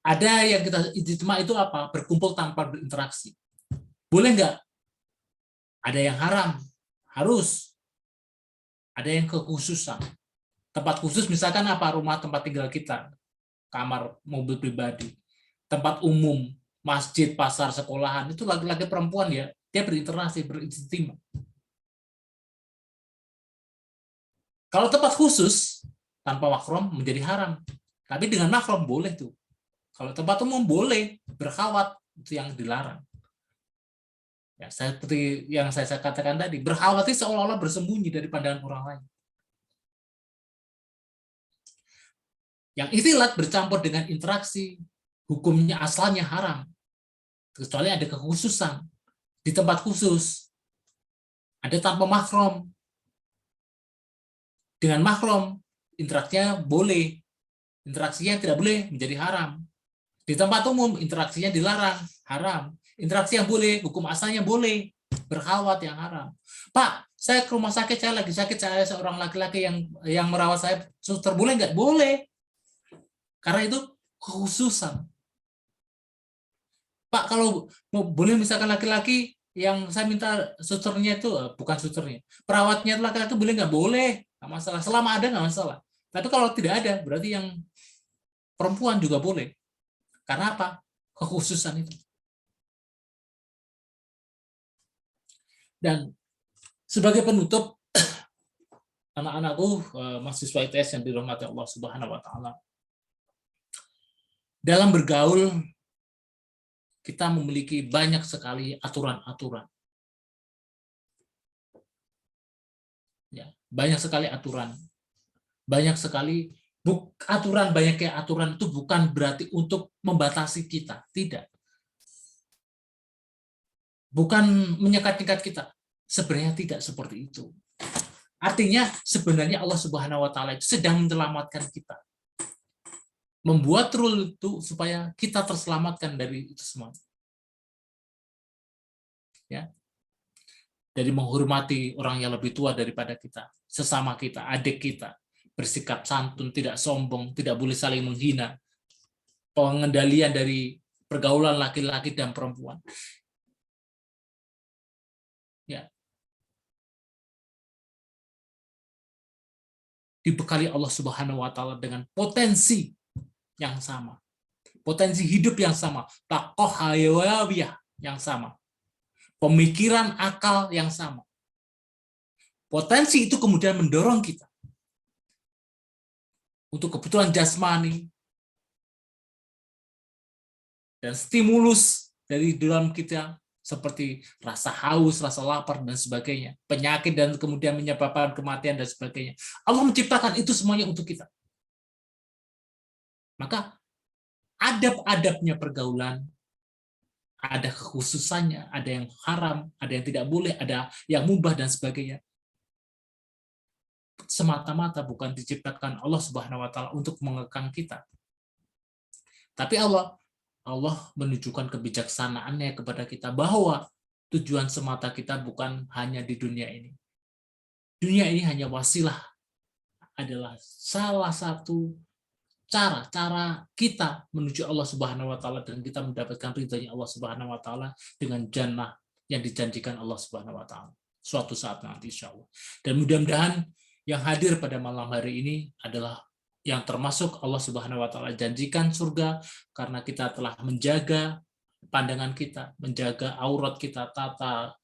Ada yang kita ijtima itu apa? Berkumpul tanpa berinteraksi. Boleh nggak? Ada yang haram, harus. Ada yang kekhususan. Tempat khusus misalkan apa? Rumah tempat tinggal kita, kamar, mobil pribadi, tempat umum, masjid, pasar, sekolahan, itu laki-laki perempuan ya, dia berinteraksi, berijtima. Kalau tempat khusus tanpa mahram menjadi haram. Tapi dengan mahram boleh tuh. Kalau tempat umum boleh, berkhawat itu yang dilarang. Ya, seperti yang saya katakan tadi, berkhawat itu seolah-olah bersembunyi dari pandangan orang lain. Yang ikhtilat bercampur dengan interaksi, hukumnya asalnya haram. Kecuali ada kekhususan. Di tempat khusus, ada tanpa mahram. Dengan mahram, interaksinya boleh. Interaksinya tidak boleh menjadi haram. Di tempat umum, interaksinya dilarang, haram. Interaksi yang boleh, hukum asalnya boleh. Berkhawat yang haram. Pak, saya ke rumah sakit, saya lagi sakit, saya seorang laki-laki yang merawat saya, suster boleh nggak? Boleh. Karena itu kekhususan. Pak, kalau boleh misalkan laki-laki yang saya minta susternya itu, bukan susternya, perawatnya laki-laki boleh nggak? Boleh. Nggak masalah. Selama ada nggak masalah. Tapi kalau tidak ada, berarti yang perempuan juga boleh. Karena apa? Kekhususan itu. Dan sebagai penutup, anak-anakku, mahasiswa ITS yang dirahmati Allah Subhanahu wa Ta'ala, dalam bergaul kita memiliki banyak sekali aturan-aturan. Ya, banyak sekali aturan. Banyak sekali aturan, banyaknya aturan itu bukan berarti untuk membatasi kita, tidak. Bukan menyekat-nyekat kita. Sebenarnya tidak seperti itu. Artinya sebenarnya Allah Subhanahu wa Ta'ala itu sedang menyelamatkan kita. Membuat rule itu supaya kita terselamatkan dari itu semua. Ya. Dari menghormati orang yang lebih tua daripada kita, sesama kita, adik kita, bersikap santun, tidak sombong, tidak boleh saling menghina, pengendalian dari pergaulan laki-laki dan perempuan. Ya. Dibekali Allah Subhanahu wa Ta'ala dengan potensi yang sama, potensi hidup yang sama, takoh hayawiyah yang sama, pemikiran akal yang sama. Potensi itu kemudian mendorong kita untuk kebutuhan jasmani dan stimulus dari dalam kita seperti rasa haus, rasa lapar, dan sebagainya, penyakit, dan kemudian menyebabkan kematian, dan sebagainya. Allah menciptakan itu semuanya untuk kita. Maka adab-adabnya pergaulan, ada kekhususannya, ada yang haram, ada yang tidak boleh, ada yang mubah, dan sebagainya. Semata-mata bukan diciptakan Allah Subhanahu wa Ta'ala untuk mengekang kita. Tapi Allah menunjukkan kebijaksanaannya kepada kita bahwa tujuan semata kita bukan hanya di dunia ini. Dunia ini hanya wasilah, adalah salah satu cara kita menuju Allah Subhanahu wa Ta'ala, dan kita mendapatkan ridhanya Allah Subhanahu wa Ta'ala dengan jannah yang dijanjikan Allah Subhanahu wa Ta'ala suatu saat nanti, insya Allah. Dan mudah-mudahan yang hadir pada malam hari ini adalah yang termasuk Allah Subhanahu wa taala janjikan surga karena kita telah menjaga pandangan kita, menjaga aurat kita, tata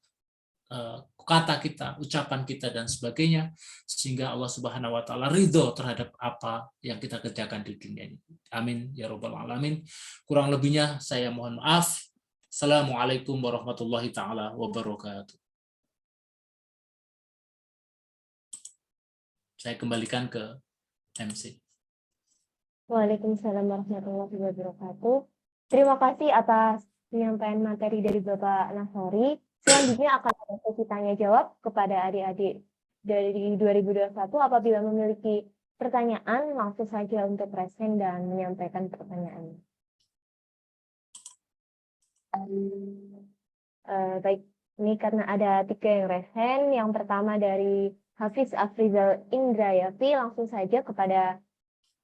kata kita, ucapan kita dan sebagainya, sehingga Allah Subhanahu wa taala ridho terhadap apa yang kita kerjakan di dunia ini. Amin ya rabbal alamin. Kurang lebihnya saya mohon maaf. Assalamualaikum warahmatullahi taala wabarakatuh. Saya kembalikan ke MC. Waalaikumsalam warahmatullahi wabarakatuh. Terima kasih atas penyampaian materi dari Bapak Nasori. Selanjutnya akan ada sesi tanya jawab kepada adik-adik dari 2021. Apabila memiliki pertanyaan, langsung saja untuk present dan menyampaikan pertanyaan. Baik, ini karena ada 3 yang resen. Yang pertama dari Hafiz Afrizal Indrayafi, langsung saja kepada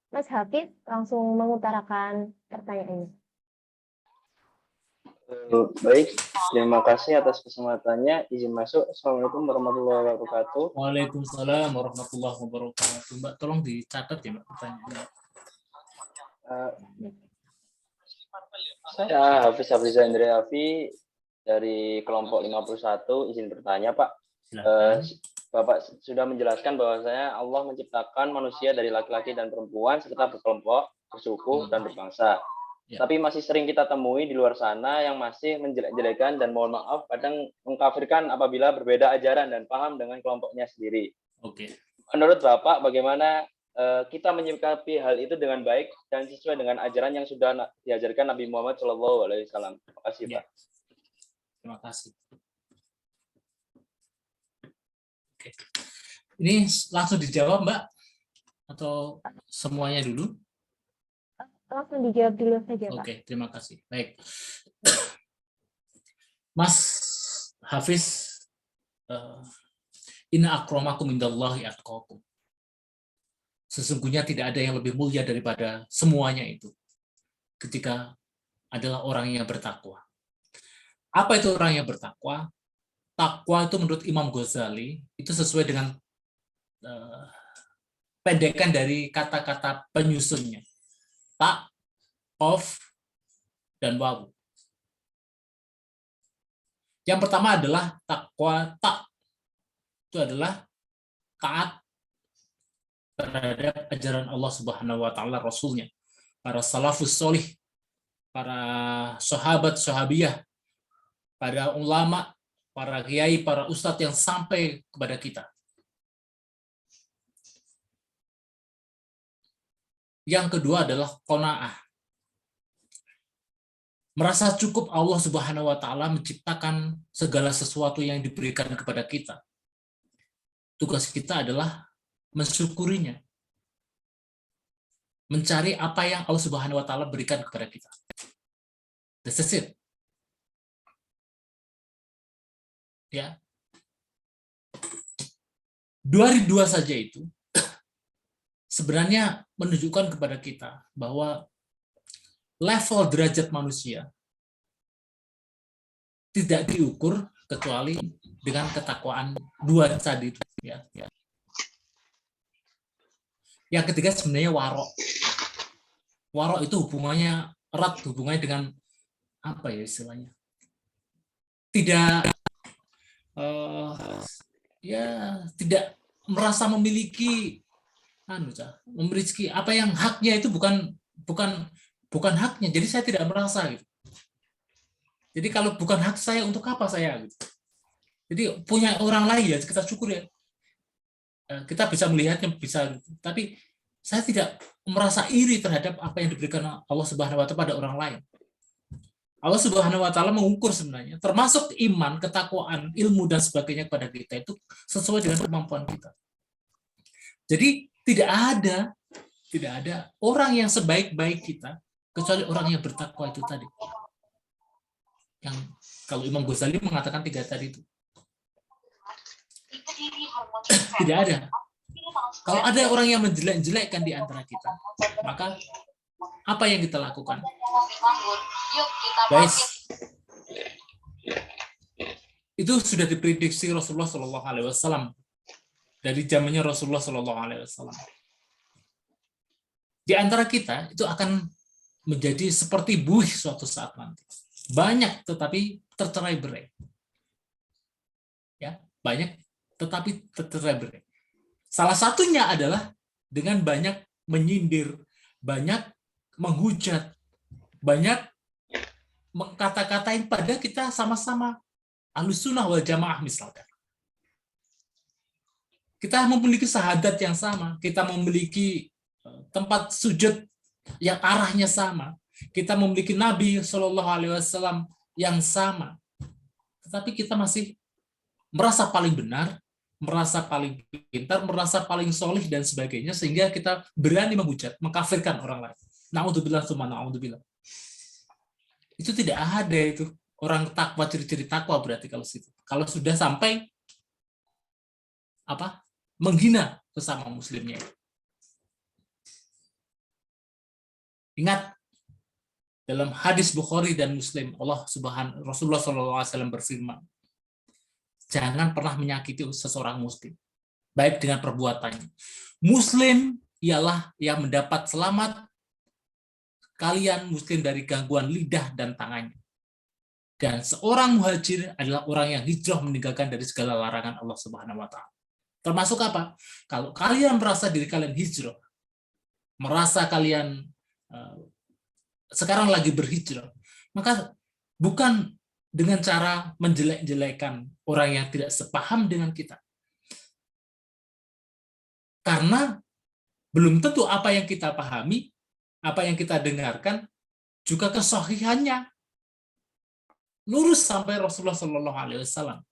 Mas Hafiz, langsung mengutarakan pertanyaannya. Baik, terima kasih atas kesempatannya. Izin masuk. Assalamualaikum warahmatullahi wabarakatuh. Waalaikumsalam warahmatullahi wabarakatuh. Mbak, tolong dicatat ya Mbak pertanyaannya. Saya Hafiz Afrizal Indrayafi dari kelompok 51. Izin bertanya, Pak. Bapak sudah menjelaskan bahwasanya Allah menciptakan manusia dari laki-laki dan perempuan serta berkelompok, bersuku, dan berbangsa. Ya. Tapi masih sering kita temui di luar sana yang masih menjelek-jelekan dan mohon maaf kadang mengkafirkan apabila berbeda ajaran dan paham dengan kelompoknya sendiri. Oke. Menurut Bapak bagaimana kita menyikapi hal itu dengan baik dan sesuai dengan ajaran yang sudah diajarkan Nabi Muhammad SAW? Terima kasih, Pak. Terima kasih. Oke. Ini langsung dijawab, Mbak? Atau semuanya dulu? Langsung dijawab dulu saja, Pak. Oke, terima kasih. Baik. Mas Hafiz, inna akramakum indallahi atqakum. Sesungguhnya tidak ada yang lebih mulia daripada semuanya itu ketika adalah orang yang bertakwa. Apa itu orang yang bertakwa? Takwa itu menurut Imam Ghazali itu sesuai dengan pendekan dari kata-kata penyusunnya. Tak, of, dan wawu. Yang pertama adalah takwa tak. Itu adalah taat terhadap ajaran Allah Subhanahu wa taala, Rasulnya, para salafus solih, para sahabat sahabiyah, para ulama, para kiai, para ustadz yang sampai kepada kita. Yang kedua adalah qanaah. Merasa cukup Allah Subhanahu wa taala menciptakan segala sesuatu yang diberikan kepada kita. Tugas kita adalah mensyukurinya. Mencari apa yang Allah Subhanahu wa taala berikan kepada kita. This is it. Ya. Dua saja itu sebenarnya menunjukkan kepada kita bahwa level derajat manusia tidak diukur kecuali dengan ketakwaan dua tadi itu. Ya. Yang ketiga sebenarnya warok. Warok itu hubungannya erat, hubungannya dengan apa ya istilahnya? Tidak merasa memiliki apa yang haknya itu bukan haknya. Jadi saya tidak merasa gitu. Jadi kalau bukan hak saya, untuk apa saya gitu. Jadi punya orang lain ya kita syukur ya. Kita bisa melihatnya bisa, tapi saya tidak merasa iri terhadap apa yang diberikan Allah Subhanahu wa taala pada orang lain. Allah Subhanahu wa taala mengukur sebenarnya termasuk iman, ketakwaan, ilmu dan sebagainya kepada kita itu sesuai dengan kemampuan kita. Jadi tidak ada orang yang sebaik-baik kita kecuali orang yang bertakwa itu tadi. Yang kalau Imam Ghazali mengatakan 3 tadi itu. Tidak ada. Kalau ada orang yang menjelek-jelekkan di antara kita, maka apa yang kita lakukan? Guys, itu sudah diprediksi Rasulullah SAW dari zamannya Rasulullah SAW. di antara kita itu akan menjadi seperti buih suatu saat nanti. Banyak tetapi tercerai-berai. Ya, banyak tetapi tercerai-berai. Salah satunya adalah dengan banyak menyindir, banyak menghujat, banyak mengkata-katain pada kita sama-sama Ahlussunnah wal Jamaah misalkan. Kita memiliki syahadat yang sama, kita memiliki tempat sujud yang arahnya sama, kita memiliki Nabi Shallallahu Alaihi Wasallam yang sama, tetapi kita masih merasa paling benar, merasa paling pintar, merasa paling solih dan sebagainya, sehingga kita berani menghujat, mengkafirkan orang lain. Na'udzubillah tsumma na'udzubillah. Itu tidak ada itu orang takwa, ciri-ciri takwa berarti kalau situ. Kalau sudah sampai menghina sesama muslimnya. Ingat dalam hadis Bukhari dan Muslim, Rasulullah SAW berfirman, jangan pernah menyakiti seseorang muslim, baik dengan perbuatannya. Muslim ialah yang mendapat selamat kalian muslim dari gangguan lidah dan tangannya. Dan seorang muhajir adalah orang yang hijrah meninggalkan dari segala larangan Allah Subhanahu wa taala. Termasuk apa? Kalau kalian merasa diri kalian hijrah, merasa kalian sekarang lagi berhijrah, maka bukan dengan cara menjelek-jelekan orang yang tidak sepaham dengan kita. Karena belum tentu apa yang kita pahami, apa yang kita dengarkan, juga kesahihannya lurus sampai Rasulullah Shallallahu Alaihi Wasallam.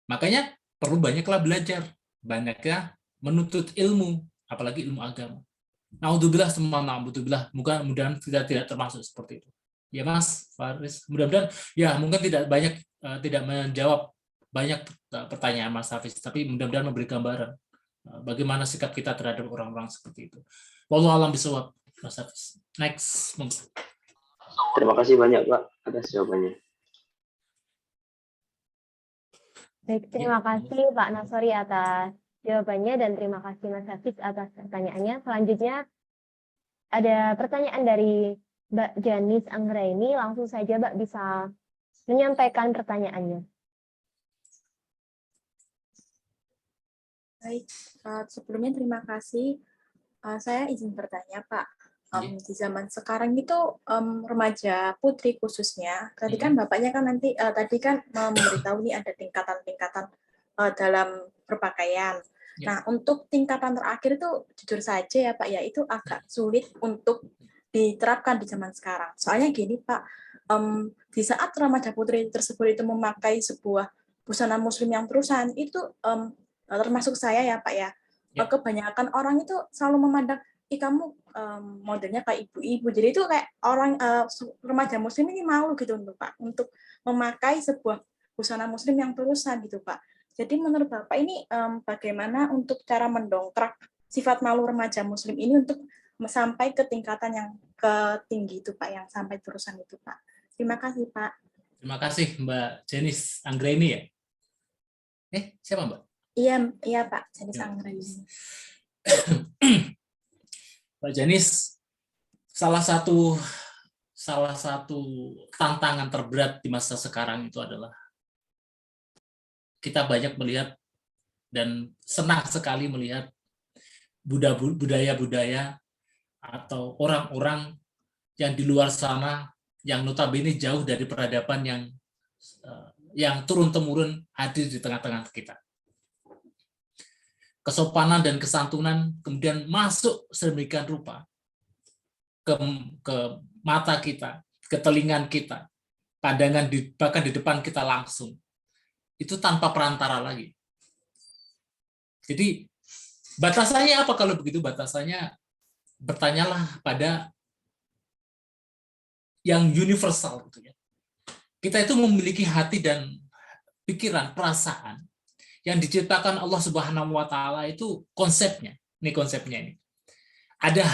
Makanya perlu banyaklah belajar, banyaklah menuntut ilmu, apalagi ilmu agama. Naudzubillah semua naudzubillah. Mudah-mudahan kita tidak termasuk seperti itu. Ya Mas Faris, mudah-mudahan ya mungkin tidak menjawab banyak pertanyaan Mas Hafiz, tapi mudah-mudahan memberi gambaran bagaimana sikap kita terhadap orang-orang seperti itu. Wallahu a'lam bishawab, Mas Hafiz. Next. Terima kasih banyak Pak atas jawabannya. Baik, terima kasih Pak Nasori atas jawabannya dan terima kasih Mas Hafiz atas pertanyaannya. Selanjutnya ada pertanyaan dari Mbak Janis Anggraini. Langsung saja Mbak bisa menyampaikan pertanyaannya. Baik, sebelumnya terima kasih. Saya izin bertanya Pak. Di zaman sekarang itu remaja putri khususnya, tadi kan Bapaknya kan tadi kan memberitahu nih ada tingkatan-tingkatan dalam berpakaian. Nah, untuk tingkatan terakhir itu jujur saja ya Pak ya, itu agak sulit untuk diterapkan di zaman sekarang. Soalnya gini Pak, di saat remaja putri tersebut itu memakai sebuah busana muslim yang terusan, itu termasuk saya ya Pak ya, kebanyakan orang itu selalu memandang, kamu modelnya kayak ibu-ibu. Jadi itu kayak orang remaja muslim ini malu gitu Pak untuk memakai sebuah busana muslim yang terusan gitu Pak. Jadi menurut Bapak ini bagaimana untuk cara mendongkrak sifat malu remaja muslim ini untuk sampai ke tingkatan yang tinggi itu Pak, yang sampai terusan itu Pak. Terima kasih Pak. Terima kasih Mbak Janis Anggraini ya. Siapa Mbak? Iya Pak, Janis Anggraini. Mbak Janis, salah satu tantangan terberat di masa sekarang itu adalah kita banyak melihat dan senang sekali melihat budaya-budaya atau orang-orang yang di luar sana yang notabene jauh dari peradaban yang turun-temurun hadir di tengah-tengah kita. Kesopanan dan kesantunan kemudian masuk sedemikian rupa ke mata kita, ke telinga kita, pandangan bahkan di depan kita langsung. Itu tanpa perantara lagi. Jadi batasannya apa kalau begitu? Batasannya bertanyalah pada yang universal gitu ya. Kita itu memiliki hati dan pikiran, perasaan yang diciptakan Allah Subhanahu wa taala itu konsepnya. Ini konsepnya ini. Ada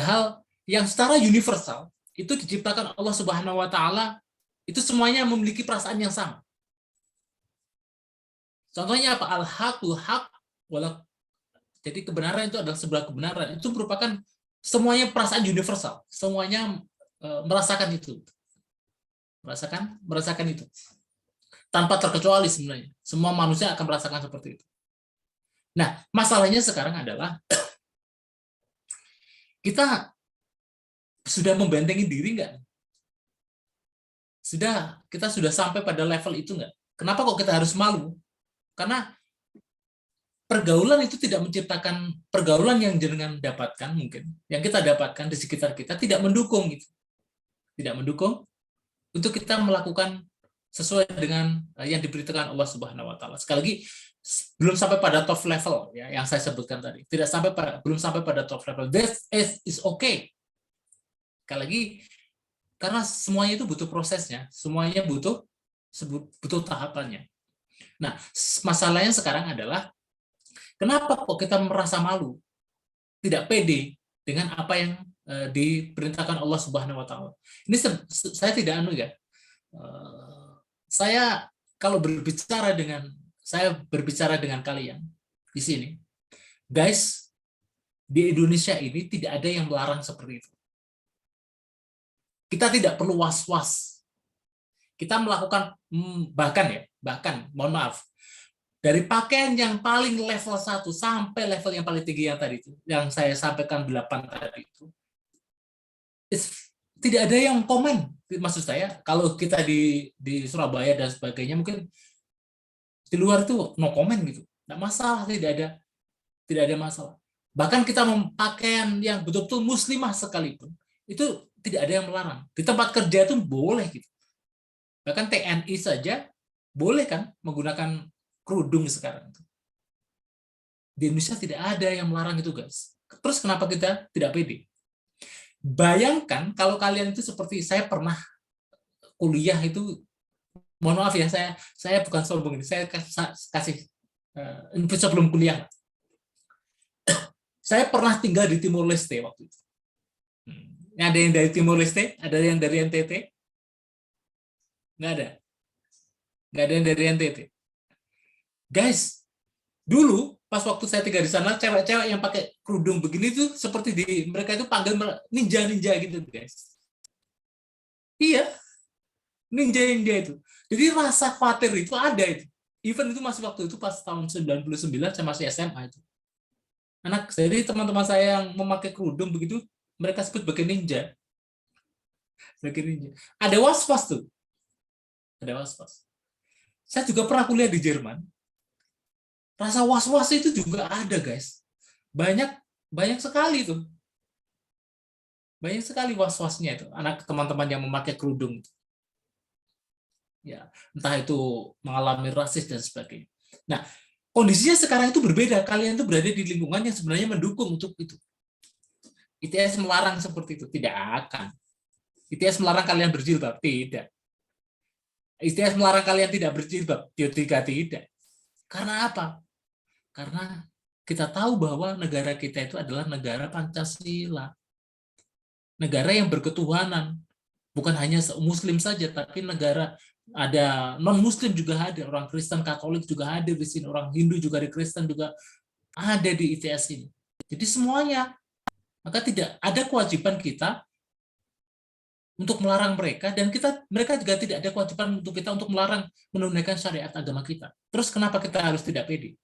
hal yang secara universal itu diciptakan Allah Subhanahu wa taala itu semuanya memiliki perasaan yang sama. Contohnya apa? Al-haqqul haq Jadi kebenaran itu adalah sebuah kebenaran. Itu merupakan semuanya perasaan universal. Semuanya merasakan itu. Merasakan itu. Tanpa terkecuali sebenarnya. Semua manusia akan merasakan seperti itu. Nah, masalahnya sekarang adalah kita sudah membentengi diri nggak? Kita sudah sampai pada level itu nggak? Kenapa kok kita harus malu? Karena pergaulan itu tidak menciptakan pergaulan yang jenengan dapatkan mungkin, yang kita dapatkan di sekitar kita tidak mendukung gitu. Tidak mendukung untuk kita melakukan sesuai dengan yang diberitakan Allah Subhanahu wa taala. Sekali lagi belum sampai pada top level ya yang saya sebutkan tadi. Belum sampai pada top level. That is okay. Sekali lagi karena semuanya itu butuh prosesnya, semuanya butuh tahapannya. Nah, masalahnya sekarang adalah kenapa kok kita merasa malu, tidak pede dengan apa yang diperintahkan Allah Subhanahu wa taala. Ini saya tidak saya kalau berbicara dengan kalian di sini. Guys, di Indonesia ini tidak ada yang melarang seperti itu. Kita tidak perlu was-was. Kita melakukan bahkan mohon maaf, dari pakaian yang paling level 1 sampai level yang paling tinggi yang tadi itu, yang saya sampaikan 8 tadi itu, tidak ada yang komen. Maksud saya, kalau kita di Surabaya dan sebagainya, mungkin di luar itu no comment gitu. Tidak masalah, tidak ada masalah. Bahkan kita pakaian yang betul-betul muslimah sekalipun, itu tidak ada yang melarang. Di tempat kerja itu boleh gitu. Bahkan TNI saja boleh kan menggunakan kerudung sekarang. Di Indonesia tidak ada yang melarang itu, guys. Terus kenapa kita tidak pede? Bayangkan kalau kalian itu seperti saya pernah kuliah itu, mohon maaf ya, saya bukan sombong ini, saya kasih sebelum kuliah. Saya pernah tinggal di Timor Leste waktu itu. Ada yang dari Timor Leste? Ada yang dari NTT? Nggak ada. Nggak ada yang dari NTT. Guys, dulu pas waktu saya tinggal di sana, cewek-cewek yang pakai kerudung begini tuh seperti mereka itu panggil ninja-ninja gitu, guys. Iya, ninja itu. Jadi rasa khawatir itu ada itu. Even itu masih waktu itu pas tahun 99 saya masih SMA itu. Jadi teman-teman saya yang memakai kerudung begitu, mereka sebut sebagai ninja. Ada was-was tuh. Ada was-was. Saya juga pernah kuliah di Jerman. Rasa was-was itu juga ada, guys. Banyak sekali tuh. Banyak sekali was-wasnya itu. Teman-teman yang memakai kerudung. Ya, entah itu mengalami rasis dan sebagainya. Nah, kondisinya sekarang itu berbeda. Kalian itu berada di lingkungan yang sebenarnya mendukung untuk itu. ITS melarang seperti itu, tidak akan. ITS melarang kalian berjilbab, tidak. ITS melarang kalian tidak berjilbab, tidak. Karena apa? Karena kita tahu bahwa negara kita itu adalah negara Pancasila. Negara yang berketuhanan. Bukan hanya Muslim saja, tapi negara ada non-Muslim juga ada, orang Kristen, Katolik juga ada di sini, orang Hindu juga ada, Kristen juga ada di ITS ini. Jadi semuanya, maka tidak ada kewajiban kita untuk melarang mereka, dan mereka juga tidak ada kewajiban untuk kita untuk melarang menunaikan syariat agama kita. Terus kenapa kita harus tidak pede?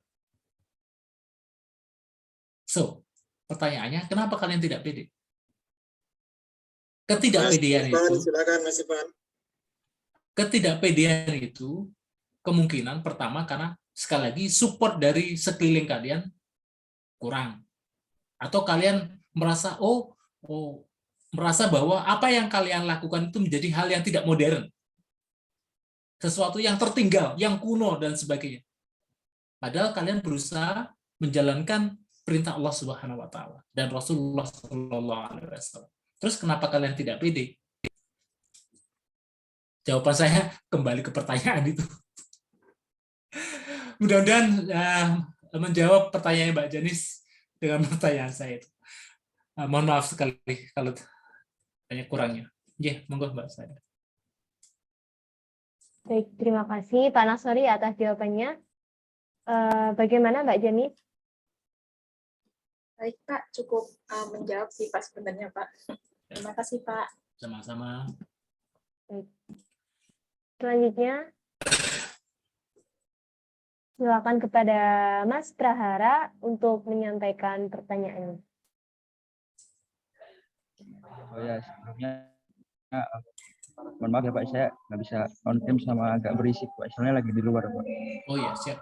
So, pertanyaannya, kenapa kalian tidak pede? Ketidakpedean itu kemungkinan pertama karena sekali lagi support dari sekeliling kalian kurang, atau kalian merasa merasa bahwa apa yang kalian lakukan itu menjadi hal yang tidak modern, sesuatu yang tertinggal, yang kuno dan sebagainya. Padahal kalian berusaha menjalankan perintah Allah Subhanahu wa taala dan Rasulullah Shallallahu alaihi wasallam. Terus kenapa kalian tidak pede? Jawaban saya kembali ke pertanyaan itu. Mudah-mudahan menjawab pertanyaan Mbak Janis dengan pertanyaan saya itu. Mohon maaf sekali kalau banyak kurangnya. Ya, monggo Mbak saya. Baik, terima kasih Pak Nasori atas jawabannya. Bagaimana Mbak Janis? Baik Pak, cukup menjawab sih Pak sebenarnya Pak. Terima kasih Pak. Sama-sama. Selanjutnya, silakan kepada Mas Prahara untuk menyampaikan pertanyaannya. Oh ya, sebelumnya mohon maaf ya Pak, saya nggak bisa on cam sama agak berisik Pak, soalnya lagi di luar Pak. Oh iya, siap.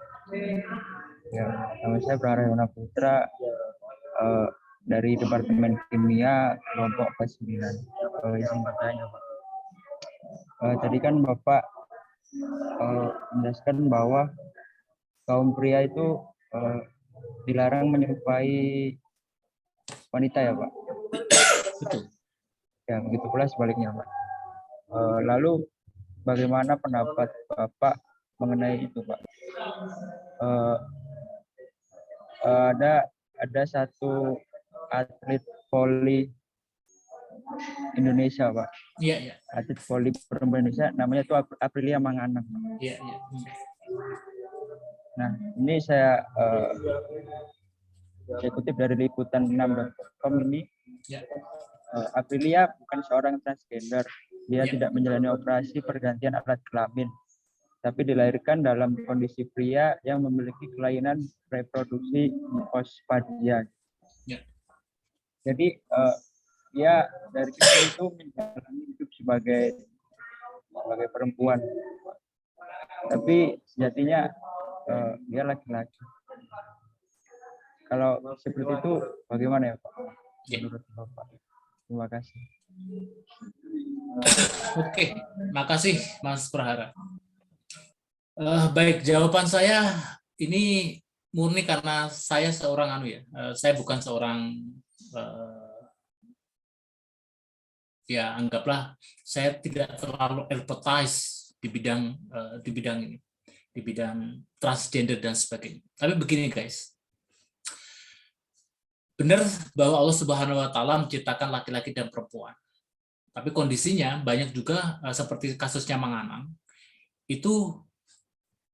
Ya, nama saya Prahara Yona Putra dari Departemen Kimia kelompok P9. Izin bertanya Pak. Tadi kan Bapak menjelaskan bahwa kaum pria itu dilarang menyerupai wanita ya Pak. Betul. Ya, begitu pula sebaliknya Pak. Lalu bagaimana pendapat Bapak mengenai itu Pak? Ada satu atlet voli Indonesia Pak. Iya, iya. Atlet voli perempuan Indonesia namanya itu Aprilia Manganang. Iya, iya. Nah, ini saya kutip dari liputan6.com ini. Ya. Aprilia bukan seorang transgender. Dia Ya. tidak menjalani operasi pergantian alat kelamin, tapi dilahirkan dalam kondisi pria yang memiliki kelainan reproduksi hipospadia. Ya. Jadi dia dari kecil itu menjalani hidup sebagai perempuan, tapi sejatinya dia laki-laki. Kalau seperti itu bagaimana ya Pak? Menurut Bapak? Terima kasih. Oke, makasih Mas Prahara. Baik, jawaban saya ini murni karena saya seorang saya bukan seorang ya anggaplah saya tidak terlalu advertise di bidang ini, di bidang transgender dan sebagainya. Tapi begini guys, benar bahwa Allah Subhanahu Wa Taala menciptakan laki-laki dan perempuan. Tapi kondisinya banyak juga seperti kasusnya Manganang, itu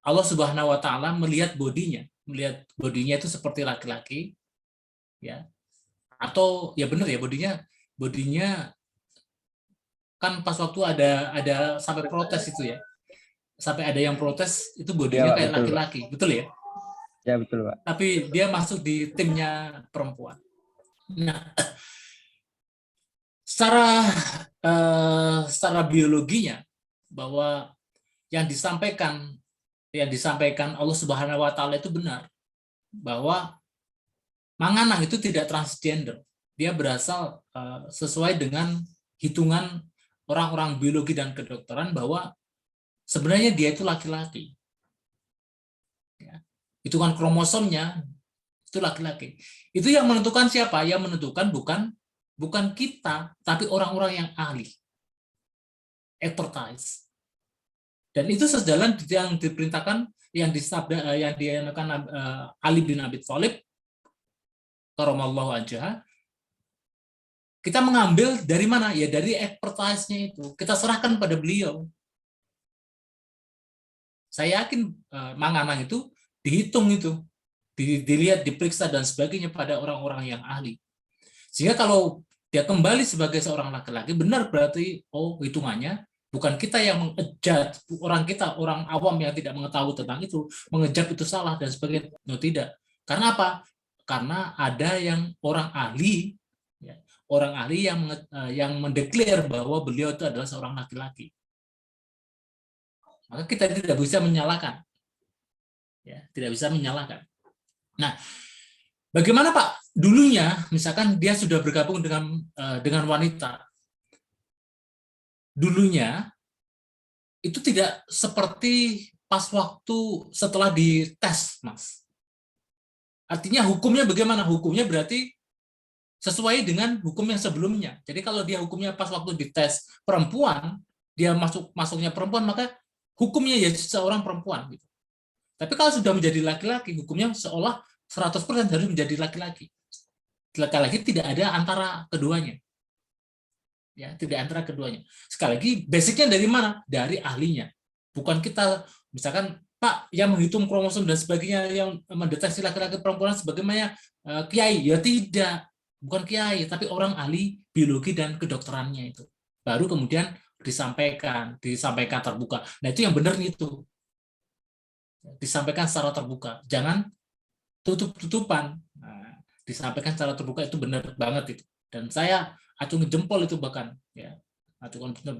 Allah Subhanahu Wa Taala melihat bodinya itu seperti laki-laki, ya, atau ya benar ya bodinya kan pas waktu ada sampai protes itu ya, sampai ada yang protes itu bodinya Ya, kayak betul, laki-laki, betul ya? Ya betul Pak. Tapi dia masuk di timnya perempuan. Nah, secara biologinya bahwa yang disampaikan Allah Subhanahu Wa Taala itu benar, bahwa Manganang itu tidak transgender, dia berasal sesuai dengan hitungan orang-orang biologi dan kedokteran bahwa sebenarnya dia itu laki-laki. Ya. Hitungan kromosomnya itu laki-laki. Itu yang menentukan siapa? Yang menentukan bukan kita, tapi orang-orang yang ahli, expertise. Dan itu sejalan yang diperintahkan, yang dinyatakan Ali bin Abi Thalib, karamallahu wajhah. Kita mengambil dari mana? Ya dari expertise-nya itu. Kita serahkan pada beliau. Saya yakin Manganang itu dihitung itu, dilihat, diperiksa dan sebagainya pada orang-orang yang ahli. Sehingga kalau dia kembali sebagai seorang laki-laki, benar berarti hitungannya bukan kita yang mengejat orang awam yang tidak mengetahui tentang itu, mengejat itu salah dan sebagainya. No, tidak. Karena apa? Karena ada yang orang ahli yang mendeklar bahwa beliau itu adalah seorang laki-laki. Maka kita tidak bisa menyalahkan. Ya, tidak bisa menyalahkan. Nah, bagaimana Pak? Dulunya, misalkan dia sudah bergabung dengan wanita. Dulunya itu tidak seperti pas waktu setelah dites, Mas. Artinya hukumnya bagaimana? Hukumnya berarti sesuai dengan hukum yang sebelumnya. Jadi kalau dia hukumnya pas waktu dites perempuan, dia masuknya perempuan, maka hukumnya ya seorang perempuan gitu. Tapi kalau sudah menjadi laki-laki, hukumnya seolah 100% harus menjadi laki-laki. Laki-laki tidak ada antara keduanya. Ya, tidak antara keduanya. Sekali lagi, basicnya dari mana? Dari ahlinya. Bukan kita, misalkan, Pak, yang menghitung kromosom dan sebagainya, yang mendeteksi laki-laki perempuan sebagaimana kiai, ya tidak, bukan kiai, tapi orang ahli biologi dan kedokterannya itu. Baru kemudian disampaikan terbuka. Nah itu yang benar itu, disampaikan secara terbuka, jangan tutup-tutupan. Nah, disampaikan secara terbuka itu benar banget itu. Dan saya acungin jempol itu bahkan, ya.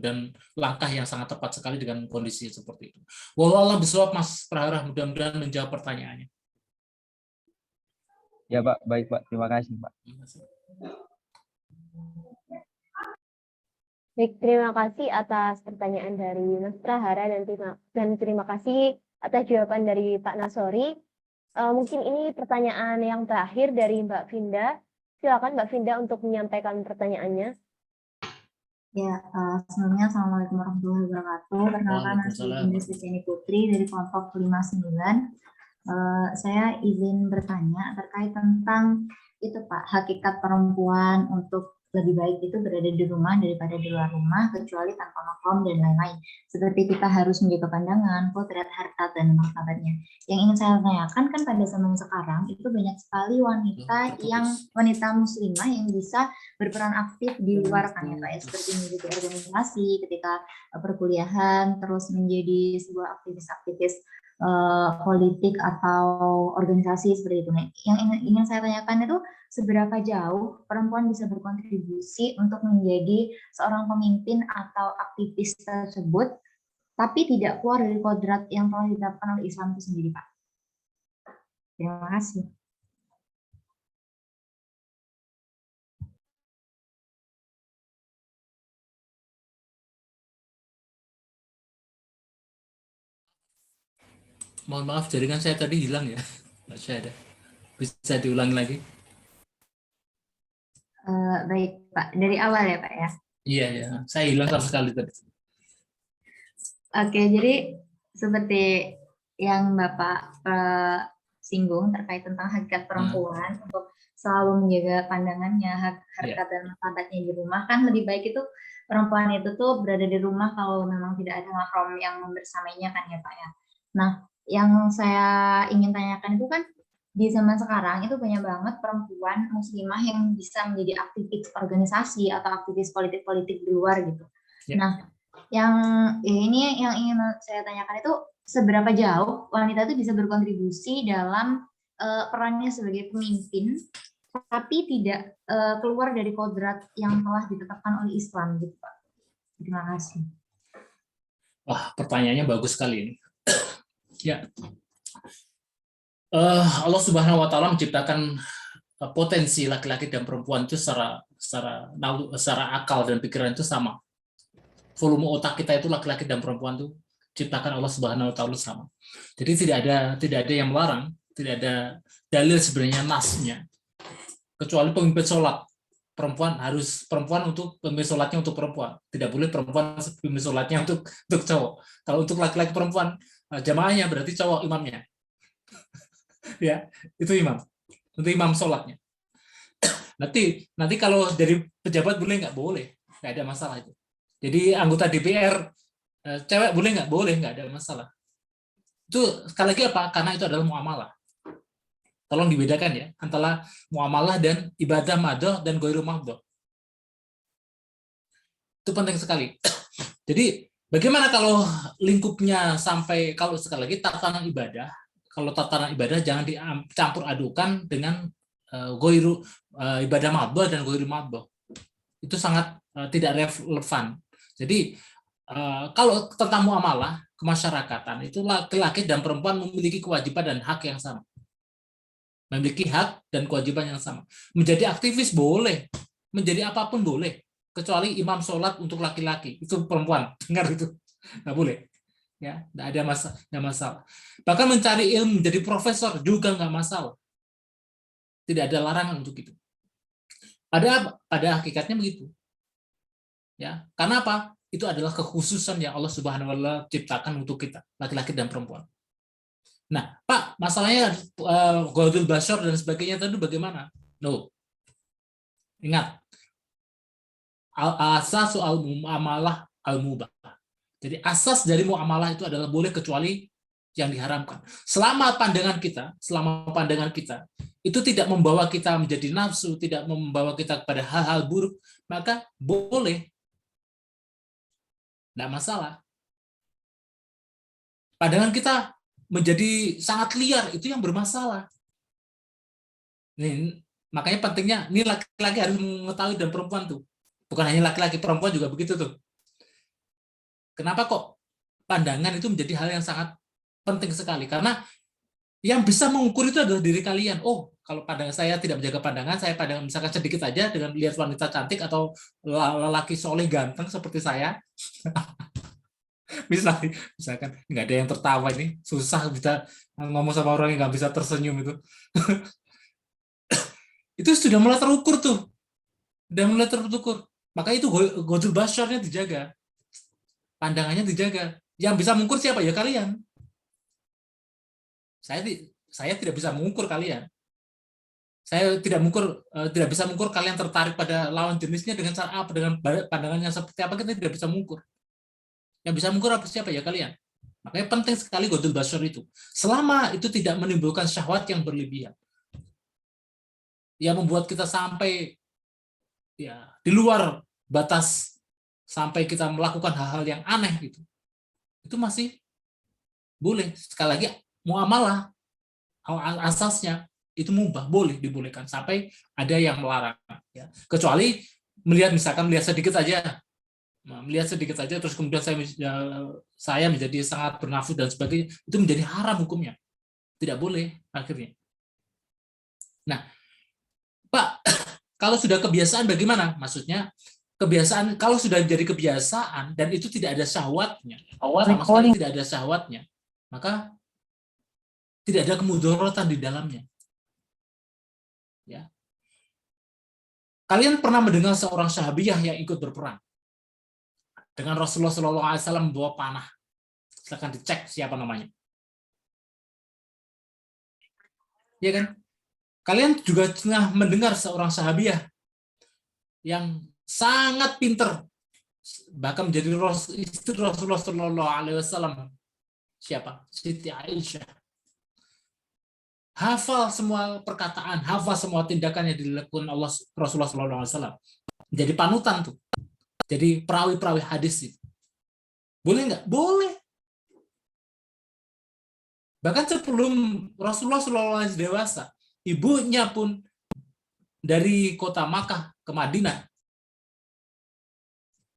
Dan langkah yang sangat tepat sekali dengan kondisi seperti itu. Wallahu a'lam bishawab, Mas Prahara, mudah-mudahan menjawab pertanyaannya. Ya Pak, baik Pak, terima kasih Pak. Baik, terima kasih atas pertanyaan dari Mas Prahara dan terima kasih atas jawaban dari Pak Nasori. Mungkin ini pertanyaan yang terakhir dari Mbak Vinda. Silakan Mbak Vinda untuk menyampaikan pertanyaannya. Ya, sebelumnya Assalamualaikum warahmatullahi wabarakatuh. Perkenalkan, saya Dinda Suciani Putri dari kelompok 59. Saya izin bertanya terkait tentang itu Pak, hakikat perempuan untuk lebih baik itu berada di rumah daripada di luar rumah, kecuali tanpa mahram dan lain-lain. Seperti kita harus menjaga pandangan, potret, harta, dan martabatnya. Yang ingin saya tanyakan kan pada zaman sekarang itu banyak sekali wanita muslimah yang bisa berperan aktif di luar kan ya Pak ya, seperti menjadi organisasi ketika perkuliahan, terus menjadi sebuah aktivis-aktivis politik atau organisasi seperti itu. Nah, yang ingin saya tanyakan itu seberapa jauh perempuan bisa berkontribusi untuk menjadi seorang pemimpin atau aktivis tersebut, tapi tidak keluar dari kodrat yang telah ditetapkan oleh Islam itu sendiri, Pak. Terima kasih. Mohon maaf, jaringan saya tadi hilang ya. Nggak saya ada. Bisa diulang lagi? Baik Pak, dari awal ya Pak ya. Iya ya, saya hilang sama sekali tadi. Oke, jadi seperti yang Bapak singgung terkait tentang hakikat perempuan untuk selalu menjaga pandangannya, harkat dan martabatnya di rumah, kan lebih baik itu perempuan itu tuh berada di rumah kalau memang tidak ada mahram yang membersamainya kan ya Pak ya. Nah, yang saya ingin tanyakan itu kan di zaman sekarang itu banyak banget perempuan muslimah yang bisa menjadi aktivis organisasi atau aktivis politik-politik di luar gitu. Ya. Nah, yang ini yang ingin saya tanyakan itu seberapa jauh wanita itu bisa berkontribusi dalam perannya sebagai pemimpin, tapi tidak keluar dari kodrat yang telah ditetapkan oleh Islam gitu Pak. Terima kasih. Wah, pertanyaannya bagus sekali ini. Ya, Allah Subhanahu Wa Taala menciptakan potensi laki-laki dan perempuan itu secara akal dan pikiran itu sama. Volume otak kita itu laki-laki dan perempuan itu ciptakan Allah Subhanahu Wa Taala sama. Jadi tidak ada yang melarang, tidak ada dalil sebenarnya nasnya, kecuali pemimpin sholat. Perempuan untuk pemimpin sholatnya untuk perempuan, tidak boleh perempuan pemimpin sholatnya untuk cowok. Kalau untuk laki-laki perempuan jamaahnya berarti cowok imamnya. Ya, itu imam. Untuk imam sholatnya. Nanti kalau dari pejabat boleh nggak? Boleh, nggak ada masalah itu. Jadi anggota DPR cewek boleh nggak? Boleh, nggak ada masalah. Itu sekali lagi apa? Karena itu adalah muamalah. Tolong dibedakan ya antara muamalah dan ibadah madhoh dan ghairu madhoh. Itu penting sekali. Jadi bagaimana kalau lingkupnya sampai, kalau sekali lagi tatanan ibadah, kalau tatanan ibadah jangan dicampur adukan dengan ibadah madhoh dan ghairu madhoh. Itu sangat tidak relevan. Jadi kalau tentang muamalah kemasyarakatan itu laki-laki dan perempuan memiliki kewajiban dan hak yang sama. Memiliki hak dan kewajiban yang sama. Menjadi aktivis boleh, menjadi apapun boleh, kecuali imam sholat untuk laki-laki itu perempuan. Dengar itu, nggak boleh. Ya, nggak ada masalah. Bahkan mencari ilmu menjadi profesor juga nggak masalah. Tidak ada larangan untuk itu. Pada hakikatnya begitu. Ya, karena apa? Itu adalah kekhususan yang Allah Subhanahu wa Ta'ala ciptakan untuk kita, laki-laki dan perempuan. Nah, Pak, masalahnya Ghadul Basyar dan sebagainya tadi bagaimana? No. Ingat. Asas soal muamalah al-mubah. Jadi asas dari muamalah itu adalah boleh kecuali yang diharamkan. Selama pandangan kita itu tidak membawa kita menjadi nafsu, tidak membawa kita kepada hal-hal buruk, maka boleh. Tidak masalah. Pandangan kita menjadi sangat liar, itu yang bermasalah. Ini, makanya pentingnya, ini laki-laki harus mengetahui dan perempuan tuh. Bukan hanya laki-laki, perempuan juga begitu tuh. Kenapa kok pandangan itu menjadi hal yang sangat penting sekali? Karena yang bisa mengukur itu adalah diri kalian. Oh, kalau pandangan saya tidak menjaga pandangan, saya pandangan misalkan sedikit aja dengan lihat wanita cantik atau lelaki soleh ganteng seperti saya. Misalkan nggak ada yang tertawa, ini susah bisa ngomong sama orang yang nggak bisa tersenyum itu. Itu sudah mulai terukur tuh. Sudah mulai terukur. Maka itu godul basyarnya dijaga. Pandangannya dijaga. Yang bisa mengukur siapa? Ya kalian. Saya tidak bisa mengukur kalian. Saya tidak bisa mengukur kalian tertarik pada lawan jenisnya dengan cara apa, dengan pandangannya seperti apa, kita tidak bisa mengukur. Yang bisa mengukur apa siapa? Ya kalian. Makanya penting sekali godul basyar itu. Selama itu tidak menimbulkan syahwat yang berlebihan. Yang membuat kita sampai ya di luar batas, sampai kita melakukan hal-hal yang aneh gitu. Itu masih boleh. Sekali lagi, muamalah asasnya itu mubah, boleh dibolehkan sampai ada yang melarang. Ya. Kecuali melihat sedikit aja, terus kemudian saya menjadi sangat bernafsu dan sebagainya, itu menjadi haram hukumnya, tidak boleh akhirnya. Nah, Pak, kalau sudah kebiasaan bagaimana? Maksudnya kebiasaan, kalau sudah jadi kebiasaan dan itu tidak ada syahwatnya, sama sekali tidak ada syahwatnya, maka tidak ada kemudaratan di dalamnya. Ya. Kalian pernah mendengar seorang sahabiyah yang ikut berperang dengan Rasulullah SAW membawa panah? Silakan dicek siapa namanya. Ya kan? Kalian juga pernah mendengar seorang sahabiyah yang sangat pinter, bahkan menjadi istri Rasulullah SAW. Siapa? Siti Aisyah. Hafal semua perkataan, hafal semua tindakan yang dilakukan Rasulullah SAW. Jadi panutan tuh. Jadi perawi-perawi hadis itu. Boleh nggak? Boleh. Bahkan sebelum Rasulullah SAW dewasa, ibunya pun dari kota Makkah ke Madinah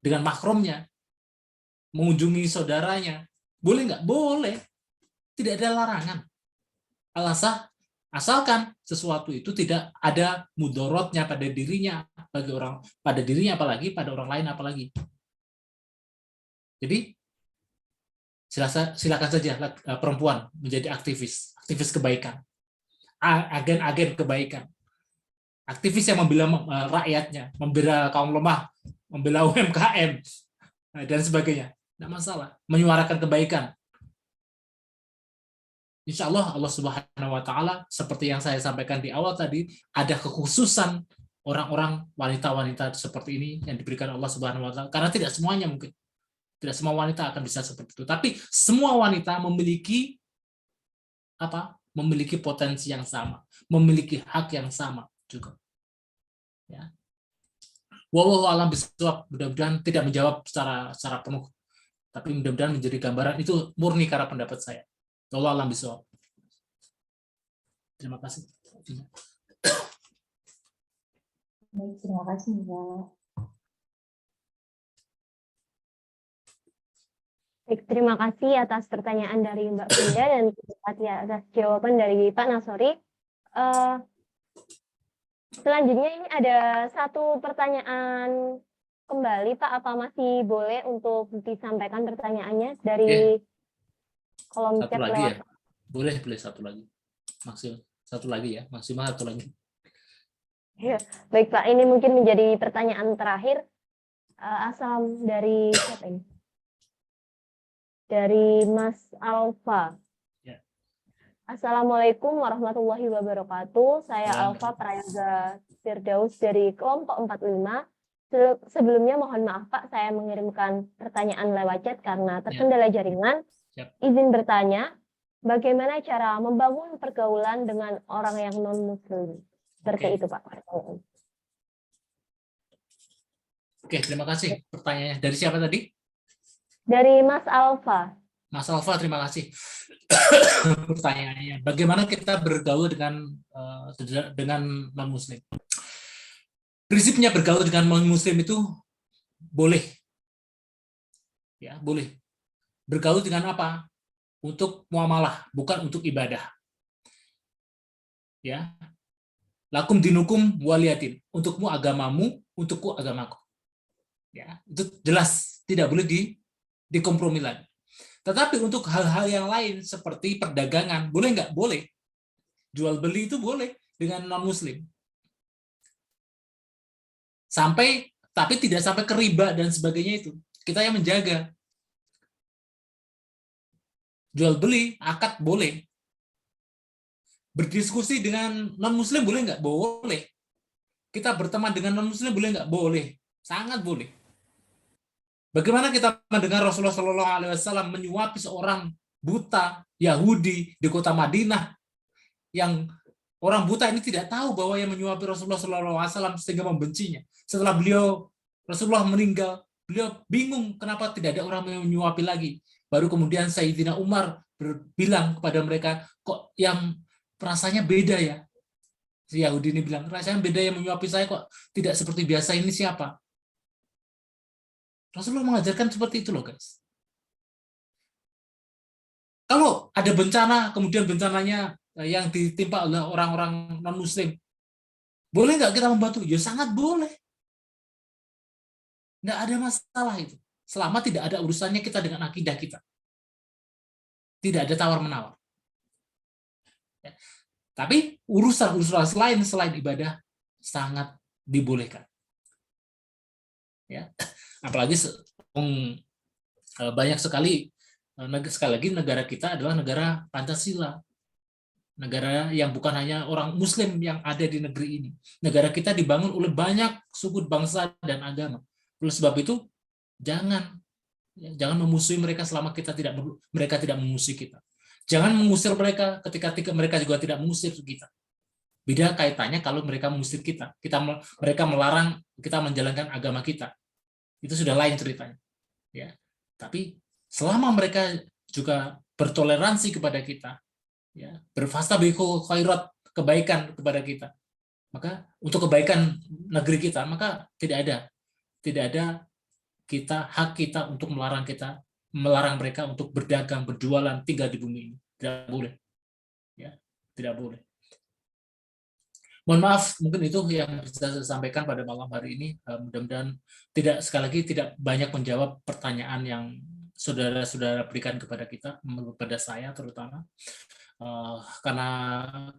dengan mahramnya mengunjungi saudaranya. Boleh nggak? Boleh. Tidak ada larangan. Asalkan sesuatu itu tidak ada mudorotnya pada dirinya, apalagi pada orang lain apalagi. Jadi silakan saja perempuan menjadi aktivis kebaikan, agen-agen kebaikan, aktivis yang membela rakyatnya, membela kaum lemah, membela UMKM dan sebagainya. Tidak masalah, menyuarakan kebaikan. Insya Allah Subhanahu Wa Taala, seperti yang saya sampaikan di awal tadi, ada kekhususan orang-orang wanita-wanita seperti ini yang diberikan Allah Subhanahu Wa Taala. Karena tidak semuanya mungkin, tidak semua wanita akan bisa seperti itu. Tapi semua wanita memiliki memiliki potensi yang sama, memiliki hak yang sama juga. Ya. Wallahu a'lam bishawab. Mudah-mudahan tidak menjawab secara penuh, tapi mudah-mudahan menjadi gambaran. Itu murni karena pendapat saya. Wallahu a'lam bishawab. Terima kasih. Baik, terima kasih, Mbak. Baik, terima kasih atas pertanyaan dari Mbak Finda dan atas jawaban dari Pak Nasori. Selanjutnya ini ada satu pertanyaan kembali, Pak. Apa masih boleh untuk disampaikan pertanyaannya dari kolom chat lewat? Ya? Boleh satu lagi. Maksimal satu lagi ya, maksimal satu lagi. Ya, baik Pak, ini mungkin menjadi pertanyaan terakhir. Asal dari siapa ini? Dari Mas Alfa. Ya. Assalamualaikum warahmatullahi wabarakatuh. Saya Alfa Prayoga Firdaus dari kelompok 45. Sebelumnya mohon maaf Pak, saya mengirimkan pertanyaan lewat chat karena terkendala jaringan. Siap. Izin bertanya, bagaimana cara membangun pergaulan dengan orang yang non-Muslim? Seperti Oke. itu, Pak. Oke, terima kasih pertanyaannya. Dari siapa tadi? Dari Mas Alfa. Mas Alfa, terima kasih pertanyaannya. Bagaimana kita bergaul dengan non-Muslim? Prinsipnya bergaul dengan non-Muslim itu boleh, ya boleh. Bergaul dengan apa? Untuk muamalah, bukan untuk ibadah. Ya, lakum dinukum waliyadin. Untukmu agamamu, untukku agamaku. Ya, itu jelas tidak boleh dikompromi lagi. Tetapi untuk hal-hal yang lain seperti perdagangan, boleh nggak? Boleh. Jual beli itu boleh dengan non-Muslim. Tapi tidak sampai ke riba dan sebagainya itu. Kita yang menjaga. Jual beli, akad boleh. Berdiskusi dengan non-Muslim boleh nggak? Boleh. Kita berteman dengan non-Muslim boleh nggak? Boleh. Sangat boleh. Bagaimana kita mendengar Rasulullah SAW menyuapi seorang buta Yahudi di kota Madinah, yang orang buta ini tidak tahu bahwa yang menyuapi Rasulullah SAW sehingga membencinya. Setelah Rasulullah meninggal, beliau bingung kenapa tidak ada orang yang menyuapi lagi. Baru kemudian Sayyidina Umar bilang kepada mereka, kok yang rasanya beda ya? Si Yahudi ini bilang, rasanya beda, yang menyuapi saya kok tidak seperti biasa, ini siapa? Rasulullah mengajarkan seperti itu loh, guys. Kalau ada bencana, kemudian bencananya yang ditimpa oleh orang-orang non-Muslim, boleh nggak kita membantu? Ya sangat boleh. Nggak ada masalah itu. Selama tidak ada urusannya kita dengan akidah kita. Tidak ada tawar-menawar. Ya. Tapi urusan-urusan selain ibadah sangat dibolehkan. Ya. Apalagi banyak sekali lagi negara kita adalah negara Pancasila, negara yang bukan hanya orang Muslim yang ada di negeri ini. Negara kita dibangun oleh banyak suku, bangsa, dan agama. Oleh sebab itu jangan memusuhi mereka selama mereka tidak memusuhi kita. Jangan mengusir mereka ketika mereka juga tidak mengusir kita. Beda kaitannya kalau mereka mengusir kita, mereka melarang kita menjalankan agama kita. Itu sudah lain ceritanya, ya. Tapi selama mereka juga bertoleransi kepada kita, ya, berfastabiqul khairat, kebaikan kepada kita, maka untuk kebaikan negeri kita, maka tidak ada hak kita untuk melarang mereka untuk berdagang, berjualan, tinggal di bumi ini. Tidak boleh, ya, tidak boleh. Mohon maaf, mungkin itu yang bisa saya sampaikan pada malam hari ini. Mudah-mudahan sekali lagi tidak banyak menjawab pertanyaan yang saudara-saudara berikan kepada kita, kepada saya terutama, karena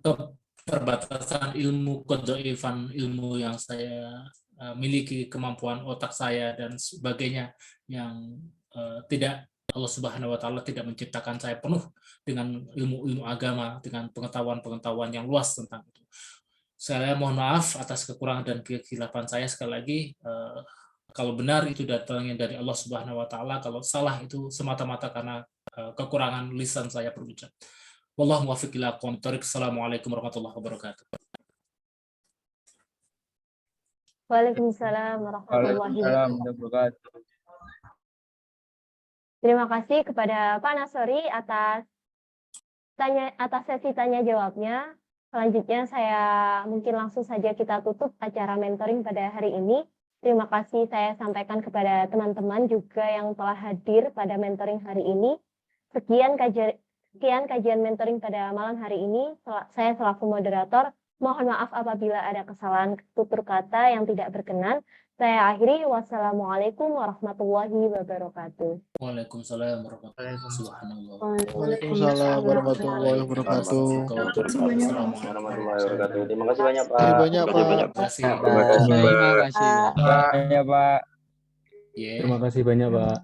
keterbatasan ilmu, kedoifan ilmu yang saya miliki, kemampuan otak saya dan sebagainya yang tidak, Allah Subhanahu wa Ta'ala tidak menciptakan saya penuh dengan ilmu agama, dengan pengetahuan yang luas tentang itu. Saya mohon maaf atas kekurangan dan kekhilafan saya. Sekali lagi, kalau benar itu datangnya dari Allah Subhanahu wa Ta'ala, kalau salah itu semata-mata karena kekurangan lisan saya berucap. Wallahu muwaffiq ila aqwamit thoriq. Assalamualaikum warahmatullahi wabarakatuh. Waalaikumsalam warahmatullahi wabarakatuh. Terima kasih kepada Pak Nasori atas sesi tanya jawabnya. Selanjutnya saya mungkin langsung saja kita tutup acara mentoring pada hari ini. Terima kasih saya sampaikan kepada teman-teman juga yang telah hadir pada mentoring hari ini. Sekian kajian mentoring pada malam hari ini. Saya selaku moderator, mohon maaf apabila ada kesalahan tutur kata yang tidak berkenan. Saya akhiri, wassalamualaikum warahmatullahi wabarakatuh. Waalaikumsalam warahmatullahi wabarakatuh. Waalaikumsalam warahmatullahi wabarakatuh. Terima kasih banyak, Pak. Terima kasih banyak, Pak. Terima kasih banyak, Pak. Terima kasih banyak, Pak.